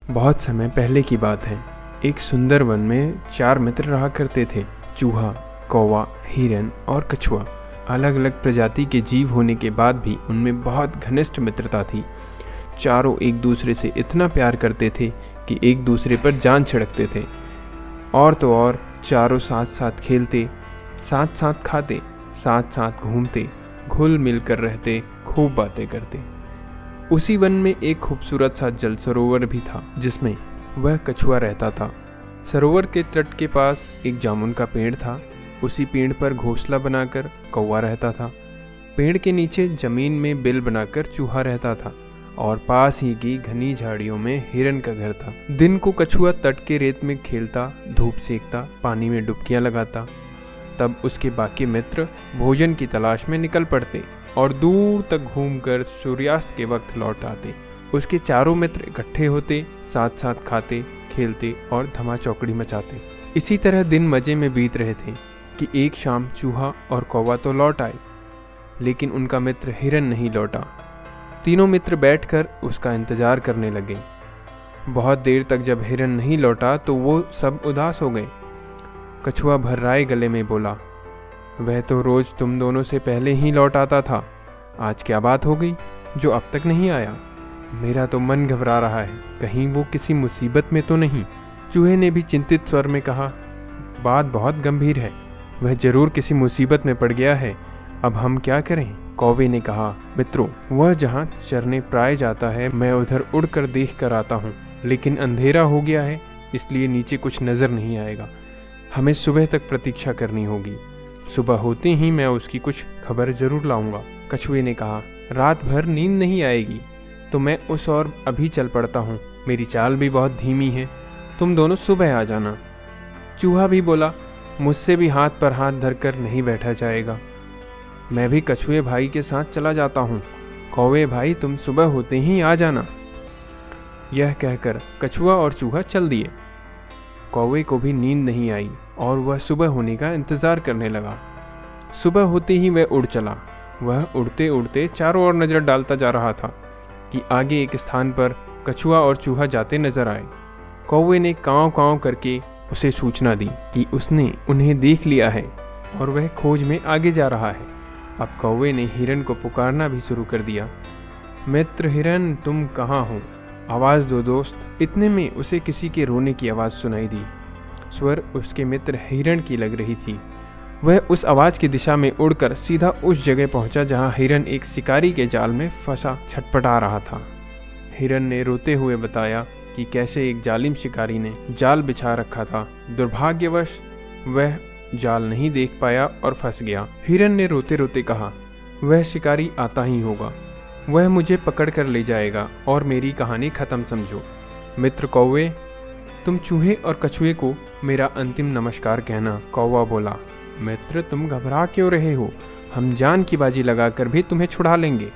बहुत समय पहले की बात है। एक सुंदर वन में 4 मित्र रहा करते थे। चूहा, कौवा, हिरन और कछुआ। अलग अलग प्रजाति के जीव होने के बाद भी उनमें बहुत घनिष्ठ मित्रता थी। चारों एक दूसरे से इतना प्यार करते थे कि एक दूसरे पर जान छिड़कते थे। और तो और, चारों साथ साथ खेलते, साथ साथ खाते, साथ साथ घूमते, घुल मिल कर रहते, खूब बातें करते। उसी वन में एक खूबसूरत सा जल सरोवर भी था जिसमें वह कछुआ रहता था। सरोवर के तट के पास एक जामुन का पेड़ था। उसी पेड़ पर घोंसला बनाकर कौवा रहता था। पेड़ के नीचे जमीन में बिल बनाकर चूहा रहता था और पास ही की घनी झाड़ियों में हिरन का घर था। दिन को कछुआ तट के रेत में खेलता, धूप सेकता, पानी में डुबकियां लगाता। तब उसके बाकी मित्र भोजन की तलाश में निकल पड़ते और दूर तक घूमकर सूर्यास्त के वक्त लौट आते। उसके चारों मित्र इकट्ठे होते, साथ साथ खाते, खेलते और धमाचौकड़ी मचाते। इसी तरह दिन मजे में बीत रहे थे कि एक शाम चूहा और कौवा तो लौट आए, लेकिन उनका मित्र हिरन नहीं लौटा। तीनों मित्र बैठकर उसका इंतजार करने लगे। बहुत देर तक जब हिरन नहीं लौटा तो वो सब उदास हो गए। कछुआ भर्राए गले में बोला, वह तो रोज तुम दोनों से पहले ही लौट आता था। आज क्या बात हो गई जो अब तक नहीं आया? मेरा तो मन घबरा रहा है, कहीं वो किसी मुसीबत में तो नहीं। चूहे ने भी चिंतित स्वर में कहा, बात बहुत गंभीर है, वह जरूर किसी मुसीबत में पड़ गया है। अब हम क्या करें? कौवे ने कहा, मित्रों, वह जहाँ चरने प्राय जाता है मैं उधर उड़कर देख कर आता हूँ, लेकिन अंधेरा हो गया है इसलिए नीचे कुछ नजर नहीं आएगा। हमें सुबह तक प्रतीक्षा करनी होगी। सुबह होते ही मैं उसकी कुछ खबर जरूर लाऊंगा। कछुए ने कहा, रात भर नींद नहीं आएगी तो मैं उस ओर अभी चल पड़ता हूँ। मेरी चाल भी बहुत धीमी है, तुम दोनों सुबह आ जाना। चूहा भी बोला, मुझसे भी हाथ पर हाथ धरकर नहीं बैठा जाएगा, मैं भी कछुए भाई के साथ चला जाता हूँ। कौवे भाई, तुम सुबह होते ही आ जाना। यह कहकर कछुआ और चूहा चल दिए। कौवे को भी नींद नहीं आई और वह सुबह होने का इंतजार करने लगा। सुबह होते ही वह उड़ चला। वह उड़ते उड़ते चारों ओर नजर डालता जा रहा था कि आगे एक स्थान पर कछुआ और चूहा जाते नजर आए। कौवे ने कांव कांव करके उसे सूचना दी कि उसने उन्हें देख लिया है और वह खोज में आगे जा रहा है। अब कौवे ने हिरन को पुकारना भी शुरू कर दिया, मित्र हिरन, तुम कहाँ हो? आवाज़ दो दोस्त। इतने में उसे किसी के रोने की आवाज़ सुनाई दी। स्वर उसके मित्र हिरन की लग रही थी। वह उस आवाज़ की दिशा में उड़कर सीधा उस जगह पहुंचा जहां हिरन एक शिकारी के जाल में फंसा छटपटा रहा था। हिरन ने रोते हुए बताया कि कैसे एक जालिम शिकारी ने जाल बिछा रखा था। दुर्भाग्यवश वह जाल नहीं देख पाया और फंस गया। हिरन ने रोते रोते कहा, वह शिकारी आता ही होगा, वह मुझे पकड़ कर ले जाएगा और मेरी कहानी खत्म समझो। मित्र कौवे, तुम चूहे और कछुए को मेरा अंतिम नमस्कार कहना। कौवा बोला, मित्र तुम घबरा क्यों रहे हो, हम जान की बाजी लगाकर भी तुम्हें छुड़ा लेंगे।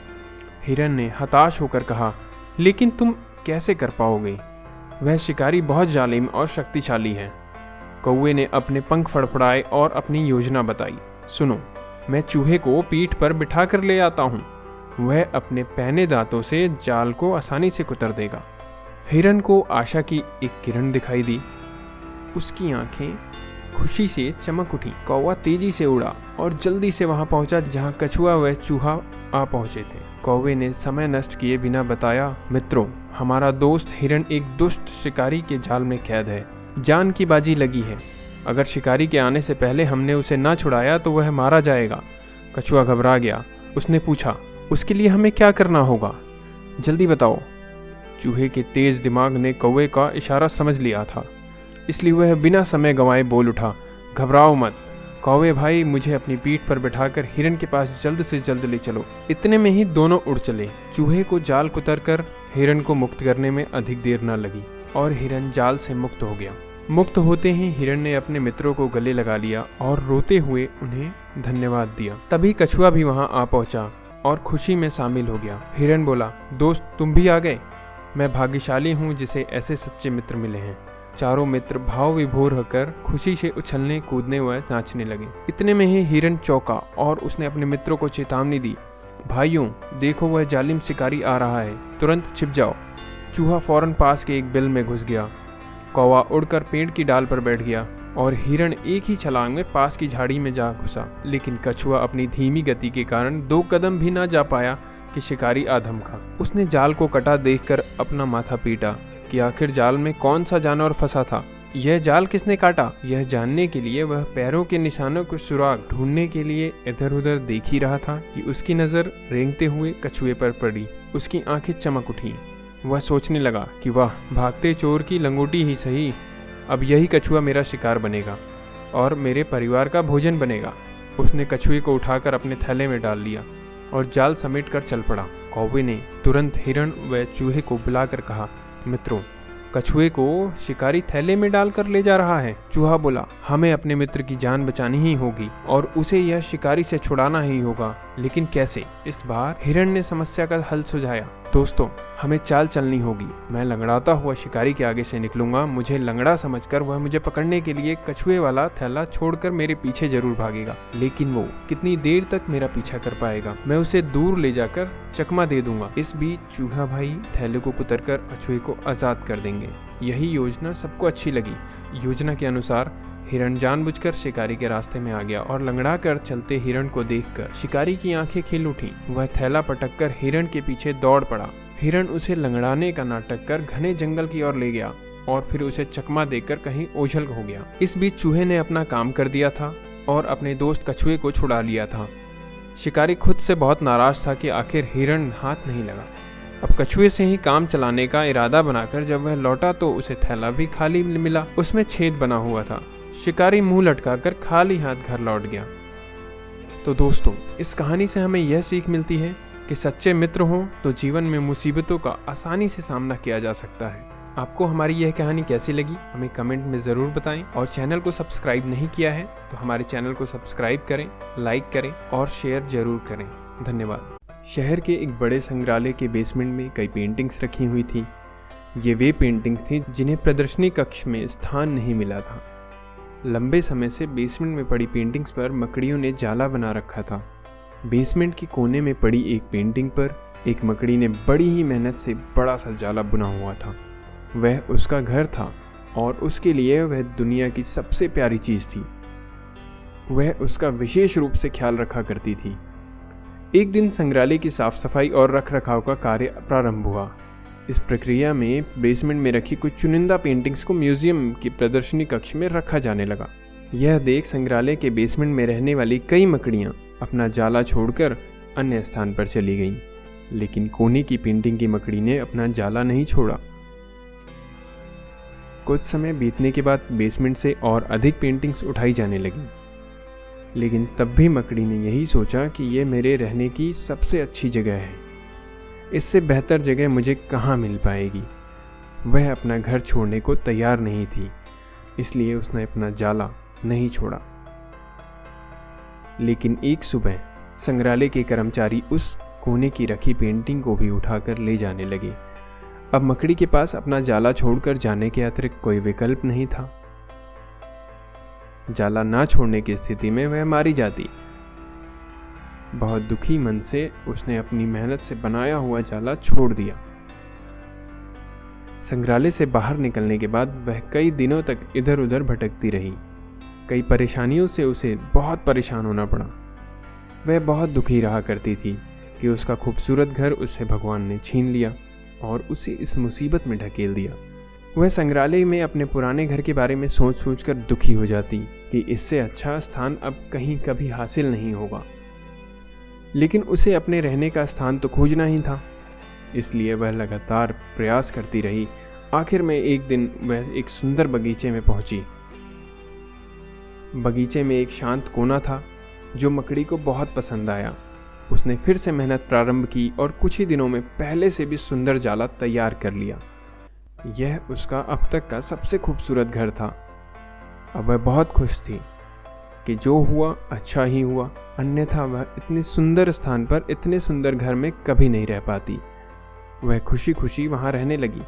हिरन ने हताश होकर कहा, लेकिन तुम कैसे कर पाओगे? वह शिकारी बहुत जालिम और शक्तिशाली है। कौवे ने अपने पंख फड़फड़ाए और अपनी योजना बताई। सुनो, मैं चूहे को पीठ पर बिठा कर ले आता हूँ, वह अपने पहने दांतों से जाल को आसानी से कुतर देगा। हिरन को आशा की एक किरण दिखाई दी। उसकी आंखें खुशी से चमक उठी। कौवा तेजी से उड़ा और जल्दी से वहां पहुंचा जहां कछुआ व चूहा आ पहुंचे थे। कौवे ने समय नष्ट किए बिना बताया, मित्रों, हमारा दोस्त हिरन एक दुष्ट शिकारी के जाल में कैद है। जान की बाजी लगी है। अगर शिकारी के आने से पहले हमने उसे ना छुड़ाया तो वह मारा जाएगा। कछुआ घबरा गया। उसने पूछा, उसके लिए हमें क्या करना होगा? जल्दी बताओ। चूहे के तेज दिमाग ने कौवे का इशारा समझ लिया था, इसलिए वह बिना समय गंवाए बोल उठा, घबराओ मत कौवे भाई, मुझे अपनी पीठ पर बैठाकर हिरन के पास जल्द से जल्द ले चलो। इतने में ही दोनों उड़ चले। चूहे को जाल कुतर कर हिरन को मुक्त करने में अधिक देर न लगी और हिरन जाल से मुक्त हो गया। मुक्त होते ही हिरन ने अपने मित्रों को गले लगा लिया और रोते हुए उन्हें धन्यवाद दिया। तभी कछुआ भी वहां आ पहुंचा और खुशी में शामिल हो गया। हिरन बोला, दोस्त तुम भी आ गए, मैं भाग्यशाली हूँ जिसे ऐसे सच्चे मित्र मिले हैं। चारों मित्र भाव विभोर होकर खुशी से उछलने कूदने व नाचने लगे। इतने में ही हिरन चौंका और उसने अपने मित्रों को चेतावनी दी, भाइयों देखो वह जालिम शिकारी आ रहा है, तुरंत छिप जाओ। चूहा फौरन पास के एक बिल में घुस गया। कौवा उड़कर पेड़ की डाल पर बैठ गया और हिरण एक ही छलांग में पास की झाड़ी में जा घुसा। लेकिन कछुआ अपनी धीमी गति के कारण 2 कदम भी ना जा पाया कि शिकारी आ धमका। उसने जाल को कटा देखकर अपना माथा पीटा कि आखिर जाल में कौन सा जानवर फंसा था। यह जाल किसने काटा, यह जानने के लिए वह पैरों के निशानों को सुराग ढूंढने के लिए इधर उधर देख ही रहा था कि उसकी नज़र रेंगते हुए कछुए पर पड़ी। उसकी आंखें चमक उठी। वह सोचने लगा कि वाह, भागते चोर की लंगोटी ही सही, अब यही कछुआ मेरा शिकार बनेगा और मेरे परिवार का भोजन बनेगा। उसने कछुए को उठाकर अपने थैले में डाल लिया और जाल समेटकर चल पड़ा। कौवे ने तुरंत हिरण व चूहे को बुलाकर कहा, मित्रों, कछुए को शिकारी थैले में डालकर ले जा रहा है। चूहा बोला, हमें अपने मित्र की जान बचानी ही होगी और उसे यह शिकारी से छुड़ाना ही होगा, लेकिन कैसे? इस बार हिरण ने समस्या का हल सुझाया। दोस्तों, हमें चाल चलनी होगी। मैं लंगड़ाता हुआ शिकारी के आगे से निकलूंगा। मुझे लंगड़ा समझकर वह मुझे पकड़ने के लिए कछुए वाला थैला छोड़कर मेरे पीछे जरूर भागेगा, लेकिन वो कितनी देर तक मेरा पीछा कर पाएगा? मैं उसे दूर ले जाकर चकमा दे दूंगा। इस बीच चूहा भाई थैले को कुतरकर कछुए को आजाद कर देंगे। यही योजना सबको अच्छी लगी। योजना के अनुसार हिरण जानबूझकर शिकारी के रास्ते में आ गया और लंगड़ा कर चलते हिरण को देखकर शिकारी की आंखें खिल उठीं। वह थैला पटककर हिरण के पीछे दौड़ पड़ा। हिरण उसे लंगड़ाने का नाटक कर घने जंगल की ओर ले गया और फिर उसे चकमा देकर कहीं ओझल हो गया। इस बीच चूहे ने अपना काम कर दिया था और अपने दोस्त कछुए को छुड़ा लिया था। शिकारी खुद से बहुत नाराज था कि आखिर हिरण हाथ नहीं लगा। अब कछुए से ही काम चलाने का इरादा बनाकर जब वह लौटा तो उसे थैला भी खाली मिला। उसमें छेद बना हुआ था। शिकारी मुंह लटकाकर खाली हाथ घर लौट गया। तो दोस्तों, इस कहानी से हमें यह सीख मिलती है कि सच्चे मित्र हों तो जीवन में मुसीबतों का आसानी से सामना किया जा सकता है। आपको हमारी यह कहानी कैसी लगी हमें कमेंट में ज़रूर बताएं और चैनल को सब्सक्राइब नहीं किया है तो हमारे चैनल को सब्सक्राइब करें, लाइक करें और शेयर जरूर करें। धन्यवाद। शहर के एक बड़े संग्रहालय के बेसमेंट में कई पेंटिंग्स रखी हुई थी। ये वे पेंटिंग्स थी जिन्हें प्रदर्शनी कक्ष में स्थान नहीं मिला था। लंबे समय से बेसमेंट में पड़ी पेंटिंग्स पर मकड़ियों ने जाला बना रखा था। बेसमेंट के कोने में पड़ी एक पेंटिंग पर एक मकड़ी ने बड़ी ही मेहनत से बड़ा सा जाला बुना हुआ था। वह उसका घर था और उसके लिए वह दुनिया की सबसे प्यारी चीज़ थी। वह उसका विशेष रूप से ख्याल रखा करती थी। एक दिन संग्रहालय की साफ सफाई और रख रखाव का कार्य प्रारंभ हुआ। इस प्रक्रिया में बेसमेंट में रखी कुछ चुनिंदा पेंटिंग्स को म्यूजियम की प्रदर्शनी कक्ष में रखा जाने लगा। यह देख संग्रहालय के बेसमेंट में रहने वाली कई मकड़ियां अपना जाला छोड़कर अन्य स्थान पर चली गईं, लेकिन कोने की पेंटिंग की मकड़ी ने अपना जाला नहीं छोड़ा। कुछ समय बीतने के बाद बेसमेंट से और अधिक पेंटिंग्स उठाई जाने लगी, लेकिन तब भी मकड़ी ने यही सोचा कि यह मेरे रहने की सबसे अच्छी जगह है। इससे बेहतर जगह मुझे कहाँ मिल पाएगी। वह अपना घर छोड़ने को तैयार नहीं थी, इसलिए उसने अपना जाला नहीं छोड़ा। लेकिन एक सुबह संग्रहालय के कर्मचारी उस कोने की रखी पेंटिंग को भी उठाकर ले जाने लगे। अब मकड़ी के पास अपना जाला छोड़कर जाने के अतिरिक्त कोई विकल्प नहीं था। जाला ना छोड़ने की स्थिति में वह मारी जाती। बहुत दुखी मन से उसने अपनी मेहनत से बनाया हुआ जाला छोड़ दिया। संग्रहालय से बाहर निकलने के बाद वह कई दिनों तक इधर उधर भटकती रही। कई परेशानियों से उसे बहुत परेशान होना पड़ा। वह बहुत दुखी रहा करती थी कि उसका खूबसूरत घर उससे भगवान ने छीन लिया और उसे इस मुसीबत में ढकेल दिया। वह संग्रहालय में अपने पुराने घर के बारे में सोच सोच कर दुखी हो जाती कि इससे अच्छा स्थान अब कहीं कभी हासिल नहीं होगा। लेकिन उसे अपने रहने का स्थान तो खोजना ही था, इसलिए वह लगातार प्रयास करती रही। आखिर में एक दिन वह एक सुंदर बगीचे में पहुंची। बगीचे में एक शांत कोना था जो मकड़ी को बहुत पसंद आया। उसने फिर से मेहनत प्रारंभ की और कुछ ही दिनों में पहले से भी सुंदर जाला तैयार कर लिया। यह उसका अब तक का सबसे खूबसूरत घर था। अब वह बहुत खुश थी कि जो हुआ अच्छा ही हुआ, अन्यथा वह इतने सुंदर स्थान पर इतने सुंदर घर में कभी नहीं रह पाती। वह खुशी खुशी वहां रहने लगी।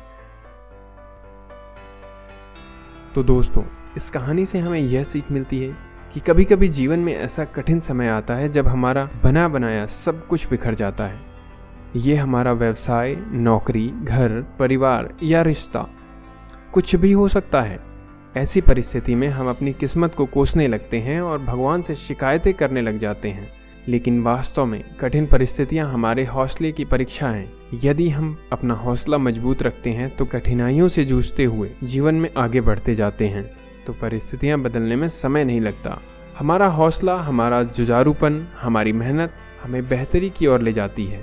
तो दोस्तों, इस कहानी से हमें यह सीख मिलती है कि कभी कभी जीवन में ऐसा कठिन समय आता है जब हमारा बना बनाया सब कुछ बिखर जाता है। ये हमारा व्यवसाय, नौकरी, घर, परिवार या रिश्ता कुछ भी हो सकता है। ऐसी परिस्थिति में हम अपनी किस्मत को कोसने लगते हैं और भगवान से शिकायतें करने लग जाते हैं। लेकिन वास्तव में कठिन परिस्थितियां हमारे हौसले की परीक्षा हैं। यदि हम अपना हौसला मजबूत रखते हैं तो कठिनाइयों से जूझते हुए जीवन में आगे बढ़ते जाते हैं। तो परिस्थितियां बदलने में समय नहीं लगता। हमारा हौसला, हमारा जुझारूपन, हमारी मेहनत हमें बेहतरी की ओर ले जाती है।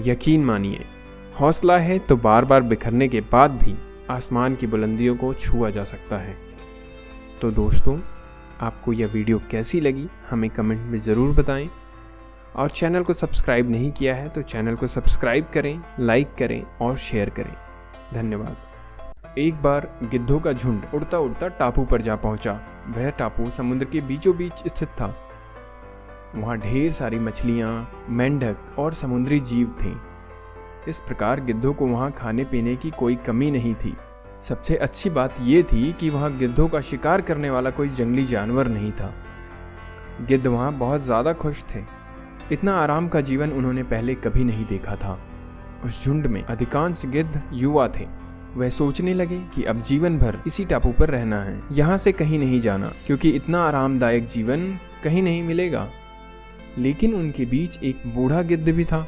यकीन मानिए, हौसला है तो बार बार बिखरने के बाद भी आसमान की बुलंदियों को छुआ जा सकता है। तो दोस्तों, आपको यह वीडियो कैसी लगी हमें कमेंट में ज़रूर बताएं, और चैनल को सब्सक्राइब नहीं किया है तो चैनल को सब्सक्राइब करें, लाइक करें और शेयर करें। धन्यवाद। एक बार गिद्धों का झुंड उड़ता उड़ता टापू पर जा पहुंचा। वह टापू समुद्र के बीचों बीच स्थित था। वहाँ ढेर सारी मछलियाँ, मेंढक और समुद्री जीव थे। इस प्रकार गिद्धों को वहाँ खाने पीने की कोई कमी नहीं थी। सबसे अच्छी बात यह थी कि वहाँ गिद्धों का शिकार करने वाला कोई जंगली जानवर नहीं था। गिद्ध वहाँ बहुत ज़्यादा खुश थे। इतना आराम का जीवन उन्होंने पहले कभी नहीं देखा था। उस झुंड में अधिकांश गिद्ध युवा थे। वह सोचने लगे कि अब जीवन भर इसी टापू पर रहना है, यहाँ से कहीं नहीं जाना, क्योंकि इतना आरामदायक जीवन कहीं नहीं मिलेगा। लेकिन उनके बीच एक बूढ़ा गिद्ध भी था।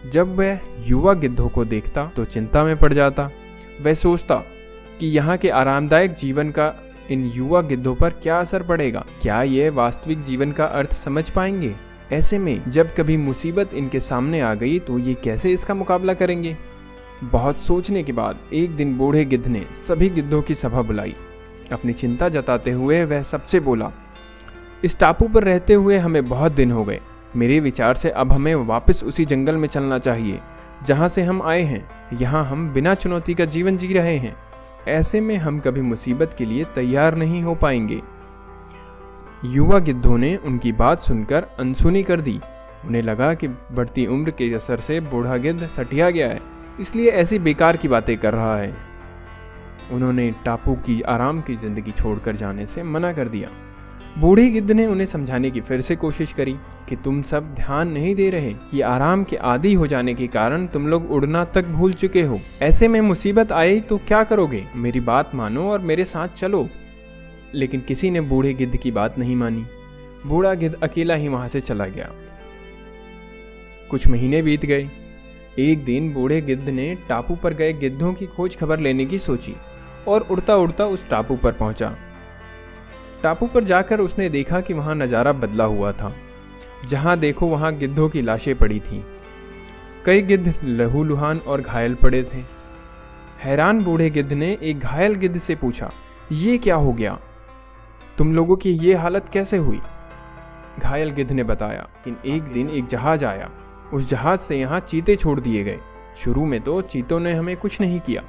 जब वह युवा गिद्धों को देखता तो चिंता में पड़ जाता। वह सोचता कि यहाँ के आरामदायक जीवन का इन युवा गिद्धों पर क्या असर पड़ेगा। क्या ये वास्तविक जीवन का अर्थ समझ पाएंगे? ऐसे में जब कभी मुसीबत इनके सामने आ गई तो ये कैसे इसका मुकाबला करेंगे? बहुत सोचने के बाद एक दिन बूढ़े गिद्ध ने सभी गिद्धों की सभा बुलाई। अपनी चिंता जताते हुए वह सबसे बोला, इस टापू पर रहते हुए हमें बहुत दिन हो गए। मेरे विचार से अब हमें वापस उसी जंगल में चलना चाहिए जहाँ से हम आए हैं। यहाँ हम बिना चुनौती का जीवन जी रहे हैं। ऐसे में हम कभी मुसीबत के लिए तैयार नहीं हो पाएंगे। युवा गिद्धों ने उनकी बात सुनकर अनसुनी कर दी। उन्हें लगा कि बढ़ती उम्र के असर से बूढ़ा गिद्ध सठिया गया है, इसलिए ऐसी बेकार की बातें कर रहा है। उन्होंने टापू की आराम की जिंदगी छोड़कर जाने से मना कर दिया। बूढ़े गिद्ध ने उन्हें समझाने की फिर से कोशिश करी कि तुम सब ध्यान नहीं दे रहे कि आराम के आदी हो जाने के कारण तुम लोग उड़ना तक भूल चुके हो। ऐसे में मुसीबत आई तो क्या करोगे? मेरी बात मानो और मेरे साथ चलो। लेकिन किसी ने बूढ़े गिद्ध की बात नहीं मानी। बूढ़ा गिद्ध अकेला ही वहां से चला गया। कुछ महीने बीत गए। एक दिन बूढ़े गिद्ध ने टापू पर गए गिद्धों की खोज खबर लेने की सोची और उड़ता उड़ता उस टापू पर पहुंचा। टापू पर जाकर उसने देखा कि वहां नज़ारा बदला हुआ था। जहां देखो वहां गिद्धों की लाशें पड़ी थीं। कई गिद्ध लहूलुहान और घायल पड़े थे। हैरान बूढ़े गिद्ध ने एक घायल गिद्ध से पूछा, ये क्या हो गया? तुम लोगों की ये हालत कैसे हुई? घायल गिद्ध ने बताया कि एक दिन एक जहाज आया। उस जहाज से यहाँ चीते छोड़ दिए गए। शुरू में तो चीतों ने हमें कुछ नहीं किया,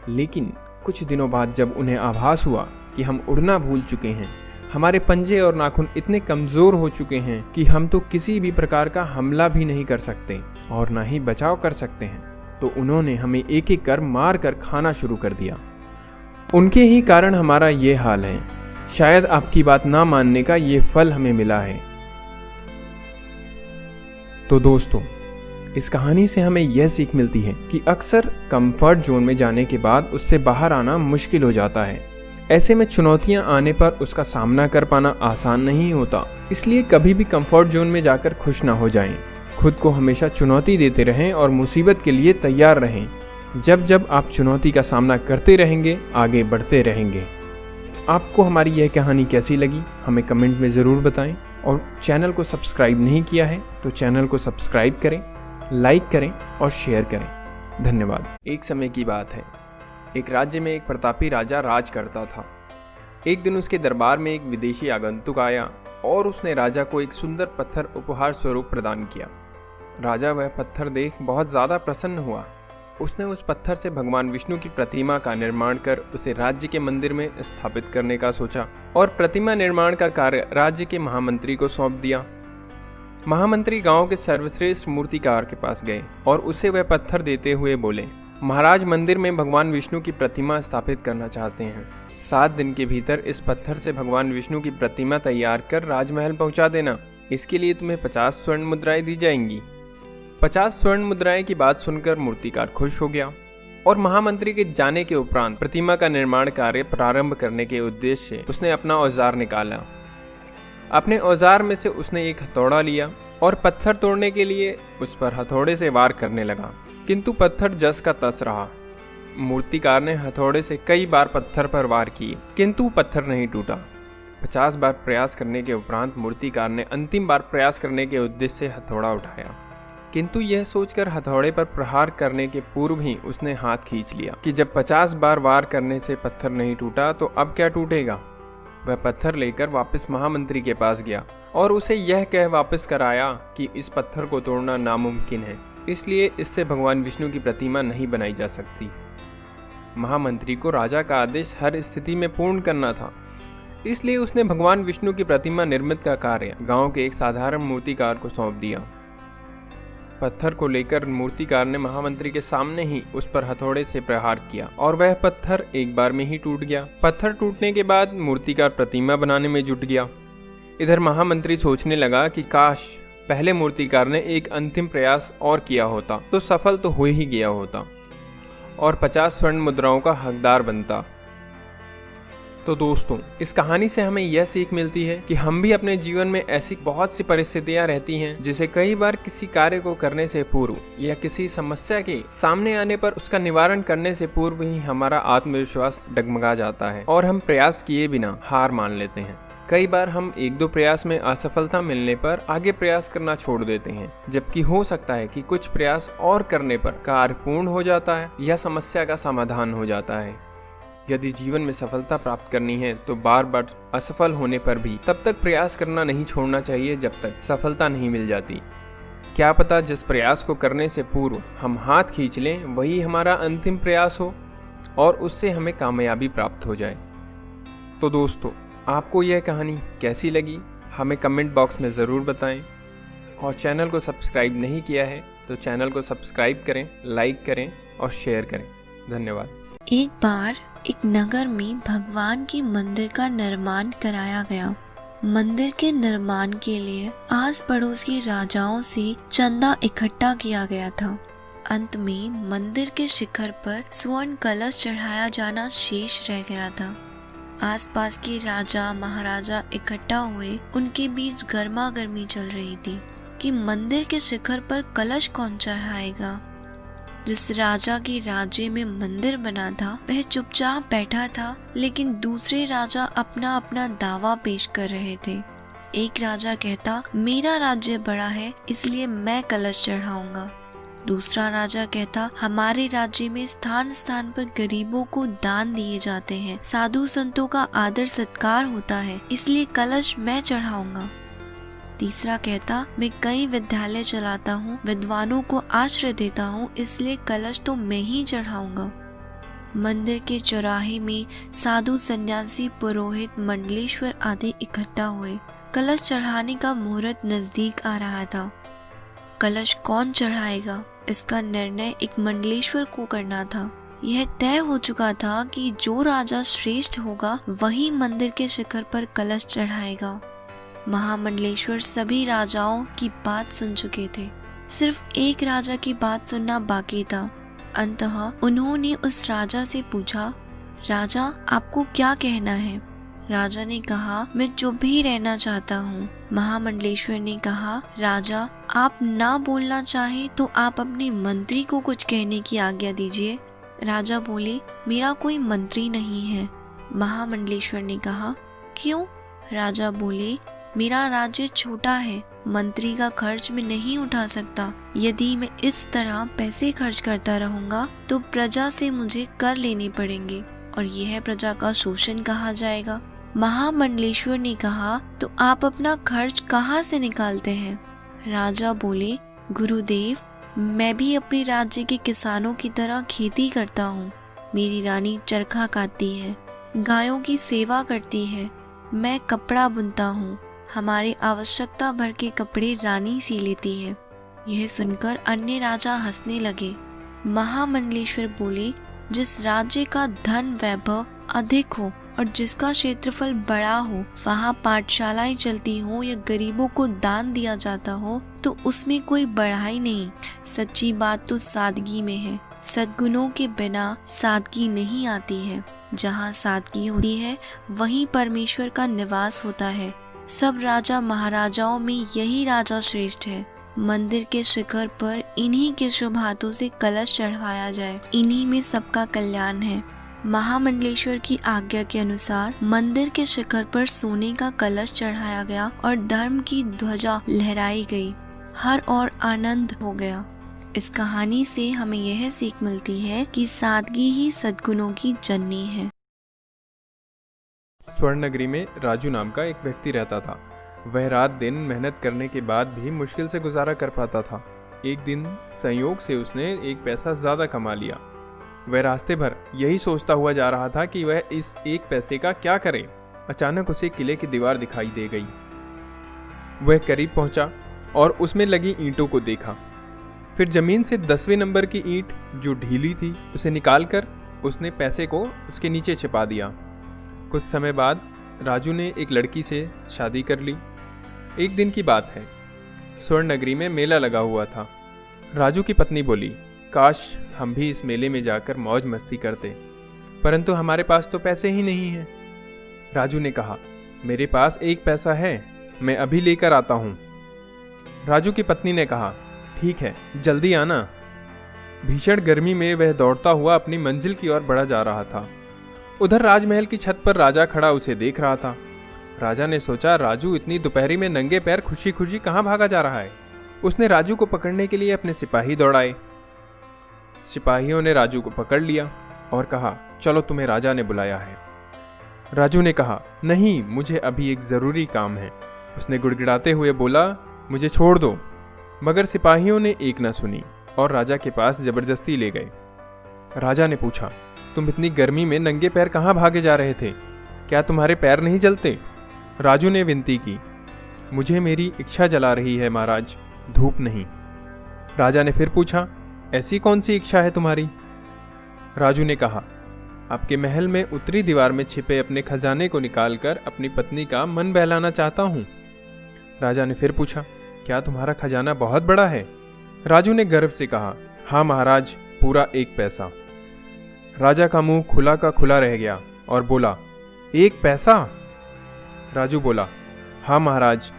लेकिन कुछ दिनों बाद जब उन्हें आभास हुआ कि हम उड़ना भूल चुके हैं, हमारे पंजे और नाखून इतने कमज़ोर हो चुके हैं कि हम तो किसी भी प्रकार का हमला भी नहीं कर सकते और ना ही बचाव कर सकते हैं, तो उन्होंने हमें एक एक कर मार कर खाना शुरू कर दिया। उनके ही कारण हमारा ये हाल है। शायद आपकी बात ना मानने का ये फल हमें मिला है। तो दोस्तों, इस कहानी से हमें यह सीख मिलती है कि अक्सर कंफर्ट जोन में जाने के बाद उससे बाहर आना मुश्किल हो जाता है। ऐसे में चुनौतियां आने पर उसका सामना कर पाना आसान नहीं होता। इसलिए कभी भी कंफर्ट जोन में जाकर खुश ना हो जाएं। खुद को हमेशा चुनौती देते रहें और मुसीबत के लिए तैयार रहें। जब जब आप चुनौती का सामना करते रहेंगे, आगे बढ़ते रहेंगे। आपको हमारी यह कहानी कैसी लगी हमें कमेंट में ज़रूर बताएं, और चैनल को सब्सक्राइब नहीं किया है तो चैनल को सब्सक्राइब करें, लाइक करें और शेयर करें। धन्यवाद। एक समय की बात है। एक राज्य में एक प्रतापी राजा राज करता था। एक दिन उसके दरबार में एक विदेशी आगंतुक आया और उसने राजा को एक सुंदर पत्थर उपहार स्वरूप प्रदान किया। राजा वह पत्थर देख बहुत ज़्यादा प्रसन्न हुआ। उसने उस पत्थर से भगवान विष्णु की प्रतिमा का निर्माण कर उसे राज्य के मंदिर में स्थापित करने का सोचा और प्रतिमा निर्माण का कार्य राज्य के महामंत्री को सौंप दिया। महामंत्री गांव के सर्वश्रेष्ठ मूर्तिकार के पास गए और उसे वह पत्थर देते हुए बोले, महाराज मंदिर में भगवान विष्णु की प्रतिमा स्थापित करना चाहते हैं। 7 दिन के भीतर इस पत्थर से भगवान विष्णु की प्रतिमा तैयार कर राजमहल पहुंचा देना। इसके लिए तुम्हें 50 स्वर्ण मुद्राएं दी जाएंगी। 50 स्वर्ण मुद्राएं की बात सुनकर मूर्तिकार खुश हो गया और महामंत्री के जाने के उपरांत प्रतिमा का निर्माण कार्य प्रारंभ करने के उद्देश्य से उसने अपना औजार निकाला। अपने औजार में से उसने एक हथौड़ा लिया और पत्थर तोड़ने के लिए उस पर हथौड़े से वार करने लगा, किंतु पत्थर जस का तस रहा। मूर्तिकार ने हथौड़े से कई बार पत्थर पर वार किए, किंतु पत्थर नहीं टूटा। 50 बार प्रयास करने के उपरांत मूर्तिकार ने अंतिम बार प्रयास करने के उद्देश्य से हथौड़ा उठाया, किंतु यह सोचकर हथौड़े पर प्रहार करने के पूर्व ही उसने हाथ खींच लिया कि जब 50 बार वार करने से पत्थर नहीं टूटा तो अब क्या टूटेगा। वह पत्थर लेकर वापस महामंत्री के पास गया और उसे यह कह वापस कराया कि इस पत्थर को तोड़ना नामुमकिन है, इसलिए इससे भगवान विष्णु की प्रतिमा नहीं बनाई जा सकती। महामंत्री को राजा का आदेश हर स्थिति में पूर्ण करना था, इसलिए उसने भगवान विष्णु की प्रतिमा निर्मित का कार्य गांव के एक साधारण मूर्तिकार को सौंप दिया। पत्थर को लेकर मूर्तिकार ने महामंत्री के सामने ही उस पर हथौड़े से प्रहार किया और वह पत्थर एक बार में ही टूट गया। पत्थर टूटने के बाद मूर्तिकार प्रतिमा बनाने में जुट गया। इधर महामंत्री सोचने लगा कि काश पहले मूर्तिकार ने एक अंतिम प्रयास और किया होता तो सफल तो हो ही गया होता और 50 स्वर्ण मुद्राओं का हकदार बनता। तो दोस्तों, इस कहानी से हमें यह सीख मिलती है कि हम भी अपने जीवन में ऐसी बहुत सी परिस्थितियां रहती हैं जिसे कई बार किसी कार्य को करने से पूर्व या किसी समस्या के सामने आने पर उसका निवारण करने से पूर्व ही हमारा आत्मविश्वास डगमगा जाता है और हम प्रयास किए बिना हार मान लेते हैं। कई बार हम एक दो प्रयास में असफलता मिलने पर आगे प्रयास करना छोड़ देते हैं, जबकि हो सकता है कि कुछ प्रयास और करने पर कार्य पूर्ण हो जाता है या समस्या का समाधान हो जाता है। यदि जीवन में सफलता प्राप्त करनी है तो बार बार असफल होने पर भी तब तक प्रयास करना नहीं छोड़ना चाहिए जब तक सफलता नहीं मिल जाती। क्या पता जिस प्रयास को करने से पूर्व हम हाथ खींच लें वही हमारा अंतिम प्रयास हो और उससे हमें कामयाबी प्राप्त हो जाए। तो दोस्तों, आपको यह कहानी कैसी लगी हमें कमेंट बॉक्स में ज़रूर बताएं और चैनल को सब्सक्राइब नहीं किया है तो चैनल को सब्सक्राइब करें, लाइक करें और शेयर करें। धन्यवाद। एक बार एक नगर में भगवान के मंदिर का निर्माण कराया गया। मंदिर के निर्माण के लिए आस पड़ोस के राजाओं से चंदा इकट्ठा किया गया था। अंत में मंदिर के शिखर पर स्वर्ण कलश चढ़ाया जाना शेष रह गया था। आसपास के राजा महाराजा इकट्ठा हुए, उनके बीच गर्मा गर्मी चल रही थी कि मंदिर के शिखर पर कलश कौन चढ़ाएगा। जिस राजा के राज्य में मंदिर बना था वह चुपचाप बैठा था, लेकिन दूसरे राजा अपना अपना दावा पेश कर रहे थे। एक राजा कहता, मेरा राज्य बड़ा है इसलिए मैं कलश चढ़ाऊंगा। दूसरा राजा कहता, हमारे राज्य में स्थान स्थान पर गरीबों को दान दिए जाते हैं, साधु संतों का आदर सत्कार होता है, इसलिए कलश मैं चढ़ाऊंगा। तीसरा कहता, मैं कई विद्यालय चलाता हूँ, विद्वानों को आश्रय देता हूँ, इसलिए कलश तो मैं ही चढ़ाऊंगा। मंदिर के चौराहे में साधु सन्यासी पुरोहित मंडलेश्वर आदि इकट्ठा हुए। कलश चढ़ाने का मुहूर्त नजदीक आ रहा था। कलश कौन चढ़ाएगा इसका निर्णय एक मंडलेश्वर को करना था। यह तय हो चुका था कि जो राजा श्रेष्ठ होगा वही मंदिर के शिखर पर कलश चढ़ाएगा। महामंडलेश्वर सभी राजाओं की बात सुन चुके थे, सिर्फ एक राजा की बात सुनना बाकी था। अंततः उन्होंने उस राजा से पूछा, राजा आपको क्या कहना है? राजा ने कहा, मैं चुप ही रहना चाहता हूँ। महामंडलेश्वर ने कहा, राजा आप ना बोलना चाहे तो आप अपने मंत्री को कुछ कहने की आज्ञा दीजिए। राजा बोले, मेरा कोई मंत्री नहीं है। महामंडलेश्वर ने कहा, क्यों? राजा बोले, मेरा राज्य छोटा है, मंत्री का खर्च मैं नहीं उठा सकता। यदि मैं इस तरह पैसे खर्च करता रहूंगा तो प्रजा से मुझे कर लेने पड़ेंगे और यह प्रजा का शोषण कहा जाएगा। महामंडलेश्वर ने कहा, तो आप अपना खर्च कहाँ से निकालते हैं? राजा बोले, गुरुदेव मैं भी अपने राज्य के किसानों की तरह खेती करता हूँ। मेरी रानी चरखा काटती है, गायों की सेवा करती है, मैं कपड़ा बुनता हूँ, हमारी आवश्यकता भर के कपड़े रानी सी लेती है। यह सुनकर अन्य राजा हंसने लगे। महामंडलेश्वर बोले, जिस राज्य का धन वैभव अधिक हो और जिसका क्षेत्रफल बड़ा हो, वहाँ पाठशालाएं चलती हो या गरीबों को दान दिया जाता हो, तो उसमें कोई बढ़ाई नहीं। सच्ची बात तो सादगी में है। सद्गुणों के बिना सादगी नहीं आती है। जहाँ सादगी होती है वहीं परमेश्वर का निवास होता है। सब राजा महाराजाओं में यही राजा श्रेष्ठ है। मंदिर के शिखर पर इन्हीं के शुभ हाथों से कलश चढ़वाया जाए, इन्हीं में सबका कल्याण है। महामंडलेश्वर की आज्ञा के अनुसार मंदिर के शिखर पर सोने का कलश चढ़ाया गया और धर्म की ध्वजा लहराई गई। हर और आनंद हो गया। इस कहानी से हमें यह सीख मिलती है कि सादगी ही सद्गुणों की जननी है। स्वर्ण नगरी में राजू नाम का एक व्यक्ति रहता था। वह रात दिन मेहनत करने के बाद भी मुश्किल से गुजारा कर पाता था। एक दिन संयोग से उसने एक पैसा ज्यादा कमा लिया। वह रास्ते भर यही सोचता हुआ जा रहा था कि वह इस एक पैसे का क्या करे। अचानक उसे किले की दीवार दिखाई दे गई। वह करीब पहुंचा और उसमें लगी ईंटों को देखा। फिर जमीन से 10वें नंबर की ईंट जो ढीली थी उसे निकालकर उसने पैसे को उसके नीचे छिपा दिया। कुछ समय बाद राजू ने एक लड़की से शादी कर ली। एक दिन की बात है, स्वर्ण नगरी में मेला लगा हुआ था। राजू की पत्नी बोली, काश हम भी इस मेले में जाकर मौज मस्ती करते, परंतु हमारे पास तो पैसे ही नहीं हैं। राजू ने कहा, मेरे पास एक पैसा है, मैं अभी लेकर आता हूँ। राजू की पत्नी ने कहा, ठीक है, जल्दी आना। भीषण गर्मी में वह दौड़ता हुआ अपनी मंजिल की ओर बढ़ा जा रहा था। उधर राजमहल की छत पर राजा खड़ा उसे देख रहा था। राजा ने सोचा, राजू इतनी दोपहरी में नंगे पैर खुशी खुशी कहाँ भागा जा रहा है। उसने राजू को पकड़ने के लिए अपने सिपाही दौड़ाए। सिपाहियों ने राजू को पकड़ लिया और कहा, चलो तुम्हें राजा ने बुलाया है। राजू ने कहा, नहीं, मुझे अभी एक जरूरी काम है। उसने गुड़गुड़ाते हुए बोला, मुझे छोड़ दो। मगर सिपाहियों ने एक न सुनी और राजा के पास जबरदस्ती ले गए। राजा ने पूछा, तुम इतनी गर्मी में नंगे पैर कहाँ भागे जा रहे थे? क्या तुम्हारे पैर नहीं जलते? राजू ने विनती की, मुझे मेरी इच्छा जला रही है महाराज, धूप नहीं। राजा ने फिर पूछा, ऐसी कौन सी इच्छा है तुम्हारी? राजू ने कहा, आपके महल में उत्तरी दीवार में छिपे अपने खजाने को निकालकर अपनी पत्नी का मन बहलाना चाहता हूँ। राजा ने फिर पूछा, क्या तुम्हारा खजाना बहुत बड़ा है? राजू ने गर्व से कहा, हाँ महाराज, पूरा एक पैसा। राजा का मुंह खुला का खुला रह गया और बोला, एक पैसा? राजू बोला, हाँ महाराज,